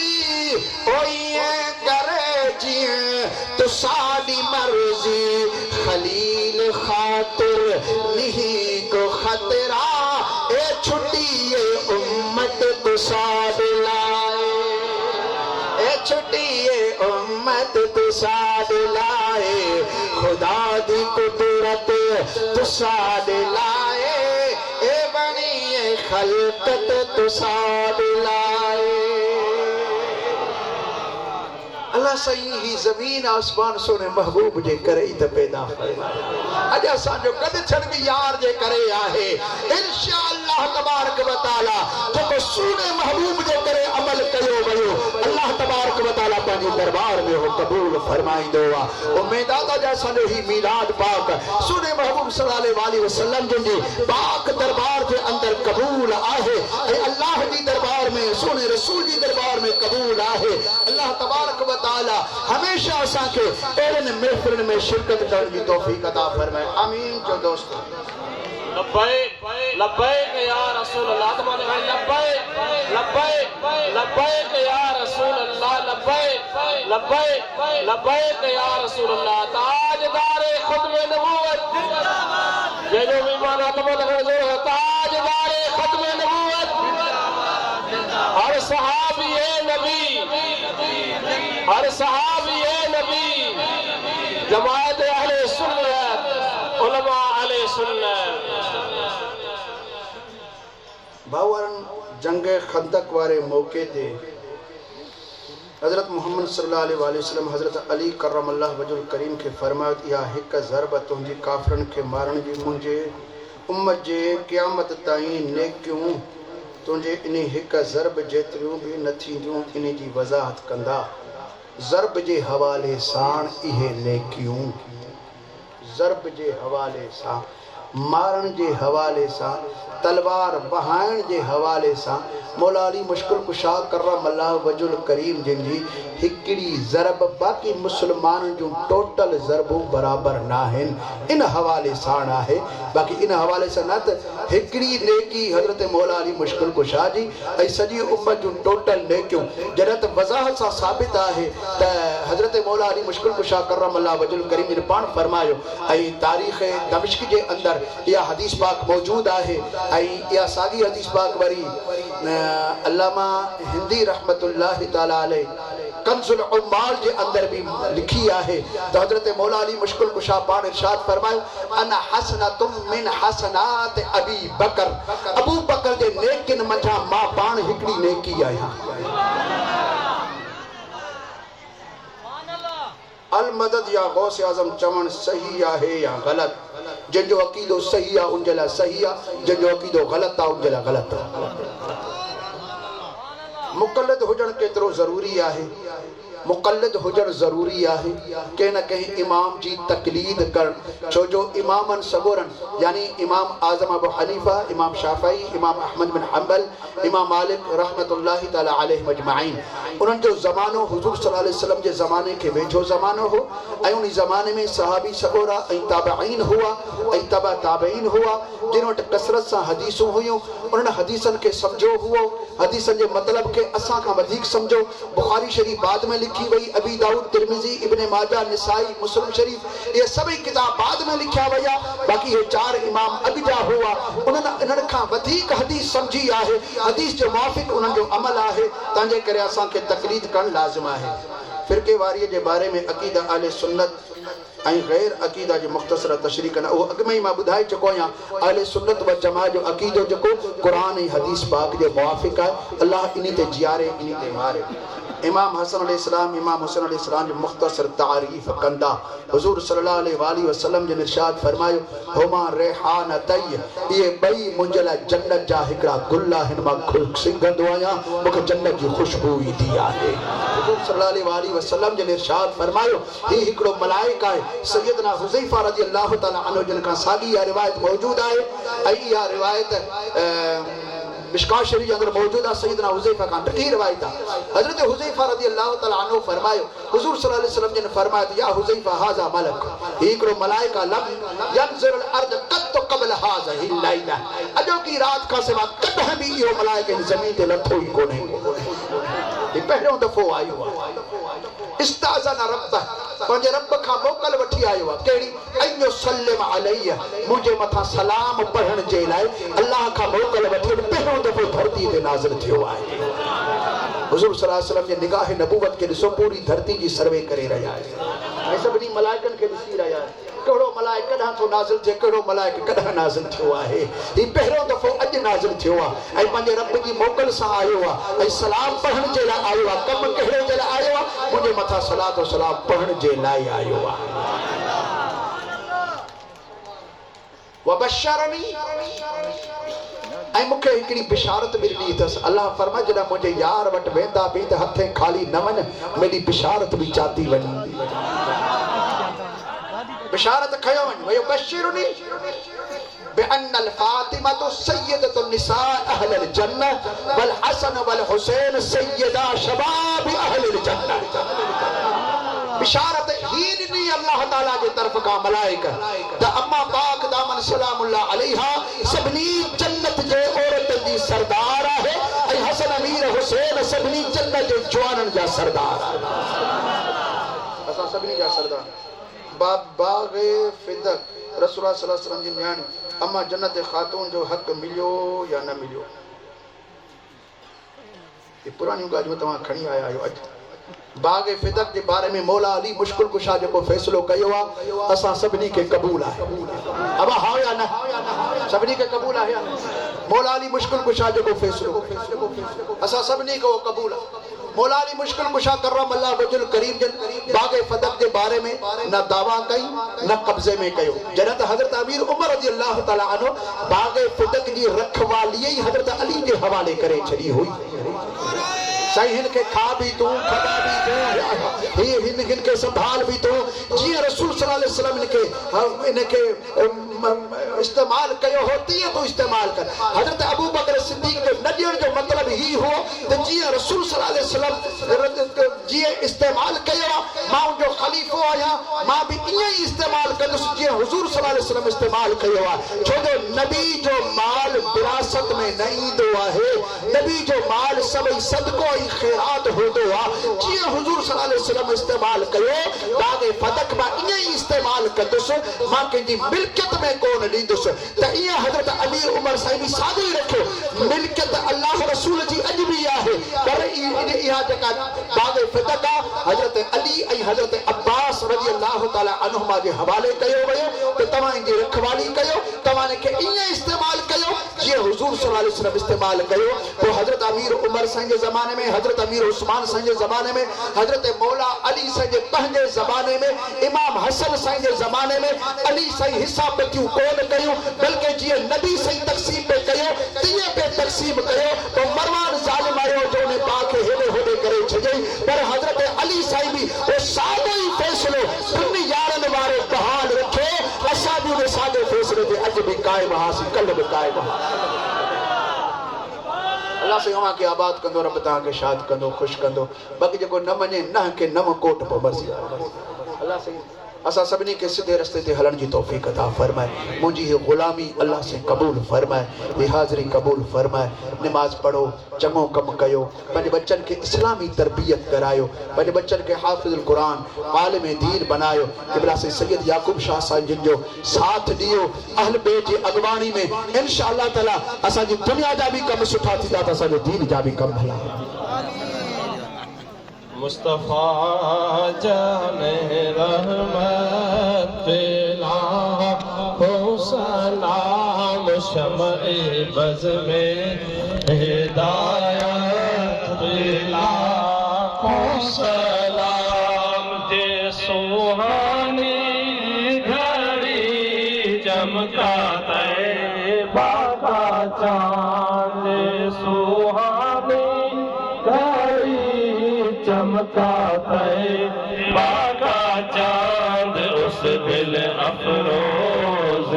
ओ ये करे जिया तुसाडी मर्जी खलील खातिर नहीं को खतरा ए छुट्टी उम्मत तुसाड लाए ए छुट्टी उम्मत तुसाड लाए खुदा दी कुदरत तुसाड लाए ए बनी ए खलकत तुसाड लाए अल्लाह सही ही जमीन आसमान सोने महबूब जे करे ही पैदा अज असांजो कद छड़ भी यार जे करे आहे इंशाअल्लाह तबारक व तआला जो सोने महबूब जे करे अमल कयो वयो अल्लाह तबारक व तआला पांजे दरबार में हो कबूल फरमाइंदो आ उम्मीद आ त असांजो ही मिलाद पाक सोने महबूब सल्लल्लाहु अलैहि वसल्लम जी पाक दरबार के अंदर कबूल आहे ए अल्लाह दी दरबार में सोने रसूल जी दरबार में कबूल आहे अल्लाह तबारक व तआला हमेशा असा के एरन महफिल में शिरकत करने की तौफीक अता फरमाए आमीन जो दोस्तों लब्बैक लब्बैक या रसूल अल्लाह तुम्हारे भाई लब्बैक लब्बैक लब्बैक या रसूल अल्लाह लब्बैक लब्बैक लब्बैक या रसूल अल्लाह ताजदार खुतबे नबूवत जिंदाबाद ये जो मेहमान आत्मा लगा जो ताजदार खुतबे नबूवत जिंदाबाद हर सहाबी नबी हर सहाबी नबी जमात अहले सुन्नत उलमा अहले सुन्नत भावन जंगे खंदक वारे मौके ते हजरत मोहम्मद सल्लल्लाहु अलैहि वसल्लम हजरत अली करमल्लाहु वजहुल करीम के फरमायत या हिक ज़रब तुंहिंजी काफ़िरन के मारण जी मुंहिंजे उम्मत जे क़यामत ताईं नेकियूं तुंहिंजे इन हिक ज़रब जेतिरियूं भी न थींदियूं इन जी वज़ाहत कंदा ज़रब जे हवाले सां इहे नेकियूं ज़रब जे हवाले सां मारण जे हवाले सां तलवार बहाइण जे हवाले सां मौला अली मुश्किल कुशा करमल्लाहु वजहुल करीम जिनजी हिकड़ी ज़रब बाकी मुसलमानन जो टोटल ज़रबू बराबर ना आहिनि इन हवाले सां आहे बाकी इन हवाले सां न त हिकड़ी नेकी हज़रत मौला अली मुश्किल कुशा जी ऐं सॼी उम्मत जूं टोटल नेकियूं जॾहिं त वज़ाहत सां साबित आहे त हज़रत मौला अली मुश्किल कुशा करमल्लाहु वजहुल करीम ने पाण फरमायो ऐं तारीख़ दमिश्क जे अंदर इहा हदीस पाक मौजूद आहे ऐं इहा साॻी हदीस पाक वरी अल्लामा हिंदी रहमतुल्लाह ताला अलैह कंजुल उम्माल जे अंदर भी लिखी आहे तो हजरत मौला अली मुश्किल कुशा पान इरशाद फरमायो अना हसनतुम मिन हसनात अबी बकर अबू बकर जे नेकिन मंझा मां पान हिकड़ी नेकी आहियां अल मदद या गौस आजम चवण सही आहे या गलत जिनजो अकीदो सही आहे उन जे लाइ सही आहे जिनजो अकीदो गलत आहे उन जे लाइ गलत आहे मुक़ल्लिद हुजण केतिरो ज़रूरी आहे मुक़ल्लिद हुजण ज़रूरी आहे कंहिं न कंहिं इमाम जी तक़लीद करण छो जो इमामन सगोरन यानी इमाम आज़म अबू हनीफा इमाम शाफ़ई इमाम अहमद बिन हंबल इमाम मालिक रहमतुल्लाहि तआला अलैहि मजमाइन उन्हनि जो ज़मानो हुज़ूर सल्लल्लाहु अलैहि वसल्लम जे ज़माने खे वेझो ज़मानो हो ऐं उन ज़माने में सहाबी सगोरा ऐं ताबईन हुआ ऐं तबा ताबईन हुआ जिन वटि कसरत सां हदीसूं हुयूं उन्हनि हदीसनि खे सम्झो हुओ हदीसनि जे मतिलब खे असां खां वधीक सम्झो बुखारी शरीफ़ बाद में लिखी वई अबी दाऊद तिरमिज़ी इब्ने माजा निसाई मुस्लिम शरीफ़ ये सभई किताब बाद में लिखिया वया बाकी ये चार इमाम अॻिजा हुआ उन्हनि इन्हनि खां वधीक हदीस सम्झी आहे हदीस जो मुआफ़िक़ उन्हनि जो अमल आहे तंहिंजे करे असांखे तक़लीद करणु लाज़िम आहे फ़िरके वारीअ जे बारे में अक़ीदा अहले सुन्नत ऐं गैर अक़ीदा जो मुख़्तसर तशरीह कंदा उहो अॻु में ई मां ॿुधाए चुको आहियां अहले सुन्नत व जमा जो अक़ीदो जेको क़ुरान ऐं हदीस पाक जे मुआफ़िक़ आहे अल्लाह इन ते जियारे इन ते मारे इमाम हसन अलैहिस्सलाम इमाम हुसैन अलैहिस्सलाम जो मुख्तसर तारीफ कंदा हुजूर सल्लल्लाहु अलैहि वसल्लम ने इरशाद फरमायो हुमा रेहानतय ये बई मुंजला जन्नत जा हिकड़ा गुल्ला हिन मा सिंगंदो आया मुखे जन्नत की खुशबू ईंदी आहे। हुजूर सल्लल्लाहु अलैहि वसल्लम ने इरशाद फरमायो ही हिकड़ो मलाइका है सैयदना हुज़ैफा रज़ियल्लाहु तआला अन्हु जिन का सागी या रिवायत मौजूद है। आई या रिवायत मिशकात शरीफ के अंदर मौजूद है। सैयदना हुज़ैफा का टकी रिवायत है। हजरत हुज़ैफा रज़ियल्लाहु तआला अन्हु फरमायो हुजूर सल्लल्लाहु अलैहि वसल्लम ने फरमाया या हुज़ैफा हाजा मलक हिकड़ो मलाइका लम यंज़िल अर्द कत क़बल हाजा ही लैला अजो की रात का सिवा कदह भी यो मलाइका जमीन ते लथो ही कोने ये पहलो दफो आयो इस्ताज़न रब्ब पंहिंजे रब खां मोकल वठी आयो आहे कहिड़ी अयो सल्लम अलैया मुंहिंजे मथां सलाम पढ़ण जे लाइ अल्लाह खां मोकल वठी पहिरियों दफ़ो धरती ते नाज़िल थियो आहे। हुज़ूर सल्लल्लाहु अलैहि वसल्लम जे निगाह नबूवत खे ॾिसो पूरी धरती जी सर्वे करे रहिया आहे ऐं सभिनी मलाइकनि खे ॾिसी रहिया आहे कहिड़ो मलाइक कॾहिं थो नाज़िल थिए कहिड़ो मलाइक कॾहिं नाज़िल थियो आहे। ही पहिरियों दफ़ो अॼु नाज़िल थियो आहे ऐं पंहिंजे रब जी मोकल सां आयो आहे ऐं सलाम पढ़ण जे लाइ आयो आहे। कमु कहिड़े जे लाइ आयो आहे मुंहिंजे मथां सलात व सलाम पढ़ण जे लाइ आयो आहे। वबशरनी ऐं मूंखे हिकिड़ी बिशारत बि ॾिनी अथसि। अल्लाह फरमाए जॾहिं मुंहिंजे यार वटि वेंदा बि त हथे खाली न वञ मेरी बिशारत बि चाती वञी बिशारत खयो वञ वयो बशरनी बिअन्नल फातिमा सय्यदतुन निसा अहलिल जन्नह वल हसन वल हुसैन सय्यदा शबाब अहलिल जन्नह। बिशारत ही ॾिनी अल्लाह ताला जे तरफ खां मलाइक त अम्मा पाक दामन सलामुल्लाह अलैहा सभिनी जन्नत जे औरतनि जी सरदार आहे ऐं हसन अमीर हुसैन सभिनी जन्नत जे जवाननि जा सरदार आहे। असां सभिनी जा सरदार बाग़े फिदक रसूलुल्लाह सल्लल्लाहु अलैहि वसल्लम जी न्याणी अम्मा जन्नत खातून जो हक मिलियो या न मिलियो ये पुरानी ॻाल्हियूं तव्हां खणी आया आहियो। अॼु बाग़े फिदक जे बारे में मौला अली मुश्किल कुशा जेको फ़ैसिलो कयो आहे असां सभिनी खे क़बूल आहे। अब हा या न सभिनी खे क़बूल आहे या न मौला अली मुश्किल कुशा जेको फ़ैसिलो असां सभिनी खे क़बूल आहे। मौला अली मुश्किल कुशा करम अल्लाह वजुल करीम जन बाग़े फदक के बारे में न दावा कई न कब्जे में कयो। जॾहिं त हज़रत अमीर उमर रज़ियल्लाहु तआला अन्हु बाग़े फदक जी रखवाली ही हज़रत अली के हवाले करे छड़ी हुई। साईं हिन के खा भी तू खड़ा भी तू हिन के संभाल भी तू जी रसूल सल्लल्लाहु अलैहि वसल्लम इनके इस्तेमाल कयो हो तीअं तू इस्तेमाल कर। हज़रत अबू बकर सिद्दीक़ जो न ॾियण जो मतलब ही हो त जीअं रसूल सल्लल्लाहु अलैहि वसल्लम जीअं इस्तेमाल कयो मां उनजो खलीफ़ो आहियां मां भी ईअं ई इस्तेमाल कंदुसि जीअं हुज़ूर सल्लल्लाहु अलैहि वसल्लम इस्तेमाल कयो आहे। छो जो नबी जो माल विरासत में न ईंदो आहे नबी जो माल सभई सदको ऐं ख़ैरात हूंदो आहे। जीअं हुज़ूर सल्लल्लाहु अलैहि वसल्लम इस्तेमाल कयो बाग़े फदक मां ईअं ई इस्तेमाल कंदुसि मां कंहिंजी मिल्कियत में कोन ॾींदुसि त ईअं हज़रत अमीर उमर साईं बि साॻियो ई रखियो। मिल्कियत अल्लाह रसूल जी अॼु बि आहे पर इहा जेका बाग़े फदक आहे हज़रत अली ऐं हज़रत अब्बास रज़ियल्लाहु तआला अन्हुमा जे हवाले कयो वियो त तव्हां इनजी रखवाली कयो तव्हां इनखे ईअं इस्तेमाल कयो जीअं हुज़ूर सल्लल्लाहु अलैहि वसल्लम इस्तेमाल कयो। पोइ हज़रत अमीर उमर साईं जे ज़माने में हज़रत अमीर उस्मान साईं जे ज़माने में हज़रत मौला अली साईं जे पंहिंजे ज़माने में इमाम हसन साईं जे ज़माने में अली साईं हिसाब बतियूं कोन कयूं बल्कि जीअं नबी साईं तक़सीम पे कयो तीअं पे तक़सीम कयो। पोइ मरवान ज़ालिम आयो जो उन पाक खे हेॾे होॾे करे छॾियईं पर हज़रत अली साईं बि उहो साॻियो ई फ़ैसिलो टिनि यारनि वारो बहाल रखियो। असां बि उन साॻे फ़ैसिले ते अॼु बि क़ाइमु हुआसीं कल्ह बि क़ाइमु अल्लाह से अवां खे आबाद कंदो रब तव्हां खे शाद कंदो ख़ुशि कंदो। बाक़ी जेको न मञे न खे नव कोट पोइ मर्ज़ी अल्लाह से असां सभिनी खे सिधे रस्ते ते हलण जी तौफ़ीक़ अता फरमाए। मुंहिंजी हीअ ग़ुलामी अल्लाह से क़बूल फरमाए हीअ हाज़िरी क़बूल फरमाए। निमाज़ पढ़ो चङो कमु कयो पंहिंजे बच्चनि खे इस्लामी तरबियत करायो पंहिंजे बच्चनि खे हाफ़िज़ुल क़ुरान आलिम दीन बनायो। क़िबला से सैयद याकूब शाह साहिब जिन जो साथ ॾियो अहल बैत जी अॻवानी में इंशा अल्लाह ताला असांजी दुनिया जा बि कम सुठा थींदा त असांजे दीन जा बि कम भला। मुस्तफा जाने रहमत पेला हो सलाम शमए बज़ में हिदायत पेला। सलाम जे सुहानी घड़ी चमका तैबा का चांद सुहानी घड़ी चमका तैबा का चांद उस दिल अफरोज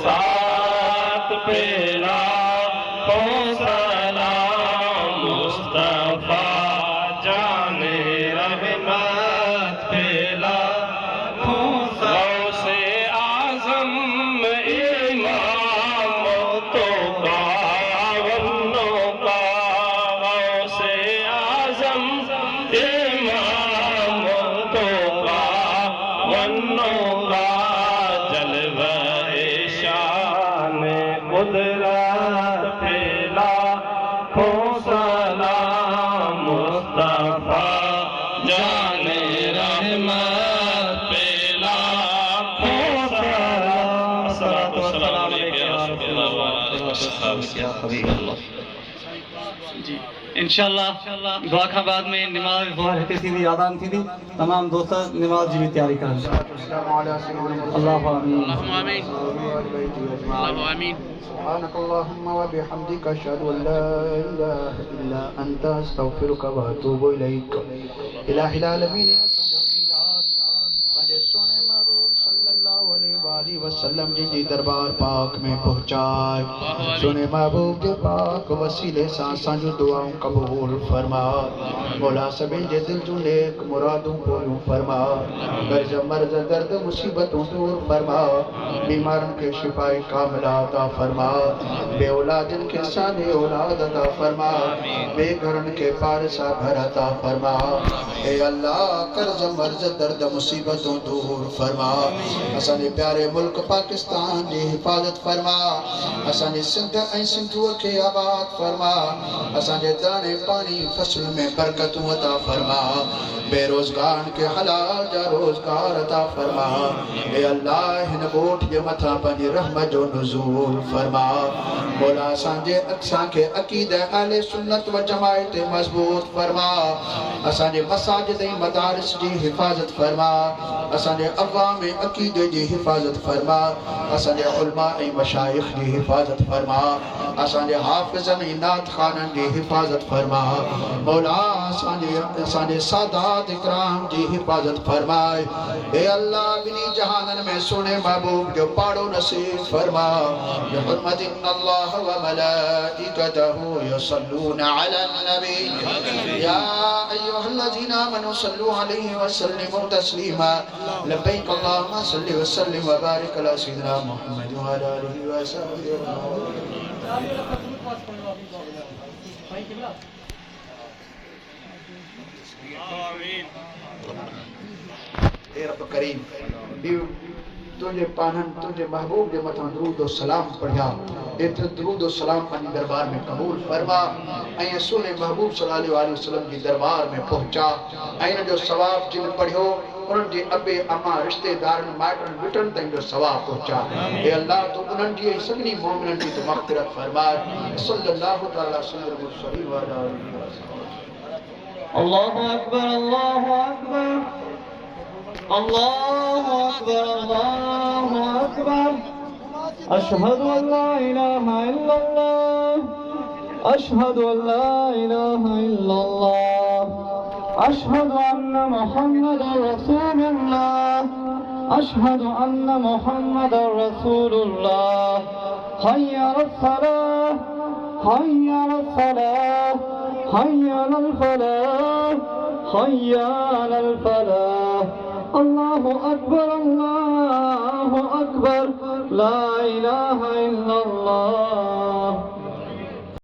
साथ पेला हो सलाम मुस्तफा जाने रहमत पेला हो से आजम इमाम तो का वन्नो का से आजम इमाम तो का वन्नो का जलवा शान कुदरत फैला हो सलाम मुस्तफा जाने रहमत फैला हो सलाम सलातो सलाम जी इंशाल्लाह दुआ खां बाद में नमाज ज़ोहर हिते थींदी आज़ान थींदी तमाम दोस्त नमाज जी भी तैयारी करनि अल्लाह आमीन आमीन سبحانك اللهم وبحمدك أشهد أن لا إله إلا أنت أستغفرك وأتوب إليك إله العالمين सल्लल्लाहु अलैहि वसल्लम जी दरबार पाक में पहुंचाए सुने महबूब के पाक वसीले सां असांजूं दुआऊं कबूल फरमा मौला सभिनि जे दिल जूं नेक मुरादूं पूरियूं फरमा गर्ज मर्ज दर्द मुसीबतूं दूर फरमा बीमारनि खे शिफ़ाए कामिला अता फरमा बे औलादनि खे सादे औलाद अता फरमा बे घरनि खे पारसा घर अता फरमा ए अल्लाह कर्ज मर्ज दर्द मुसीबतूं दूर फरमा असांजे प्यारे मुल्क पाकिस्तान जी हिफ़ाज़त फरमा असांजे सिंध ऐं सिंधूअ खे आबाद फरमा असांजे दाणे पाणी फसल में बरकतूं अता फरमा बेरोज़गारनि खे हलाल जा रोज़गार अता फरमा ए अल्लाह हिन ॻोठ जे मथां पंहिंजी रहमत जो नुज़ूल फरमा मौला असांखे अक़ीदा अहले सुन्नत व जमाअत ते मज़बूत फरमा असांजे मसाजिद ऐं मदारिस जी हिफ़ाज़त फरमा असांजे अवाम अक़ीदे जी हिफ़ाज़त फरमा असांजे उलमा ऐं मशाइख़ जी हिफ़ाज़त फरमा असांजे हाफ़िज़नि ऐं नात ख़ाननि जी हिफ़ाज़त फरमा मौला असांजे सादात इकराम जी हिफ़ाज़त फरमाए ए अल्लाह ॿिनी जहाननि में सुहिणे महबूब जो पाड़ो नसीब फरमा बिहुर्मति अल्लाह व मलाइकतहू युसल्लूना अलन नबी या अय्युहल्लज़ीना आमनू सल्लू अलैहि व सल्लिमू तस्लीमा लब्बैक अल्लाहुम्मा सल्लि व सल्लिम व बारिक अला सय्यिदिना मुहम्मद व अला आलिहि व सहबिहि ए रब करीम तुझे पानन तुझे महबूब के मथा दरूद और सलाम पढ़िया एत दरूद और सलाम पानी दरबार में कबूल फरमा ऐं सुने महबूब सल्लल्लाहु अलैहि वसल्लम जी दरबार में पहुंचा ऐं जो सवाब जिन पढ़ियो उन्हनि जे अबे अमा रिश्तेदारनि माइटनि मिटनि ताईं जो सवाब पहुंचा हे अल्लाह तू उन्हनि जी ऐं सभिनी मोमिननि जी तू मग़फ़िरत फरमाए सल्लल्लाहु तआला अलैहि वसल्लम व आलिहि अल्लाहु अकबर अल्लाहु अकबर अल्लाहु अकबर अल्लाहु अकबर अशहदु अल्ला इलाहा इल्लल्लाह अशहदु अल्ला इलाहा इल्लल्लाह अशहदु अन्ना मुहम्मदर रसूलुल्लाह अशहदु अन्ना मुहम्मदर रसूलुल्लाह हय्या अलल फलाह हय्या अलल फलाह हय्या अलल फलाह हय्या अलल फलाह अल्लाहु अकबर ला इलाहा इल्लल्लाह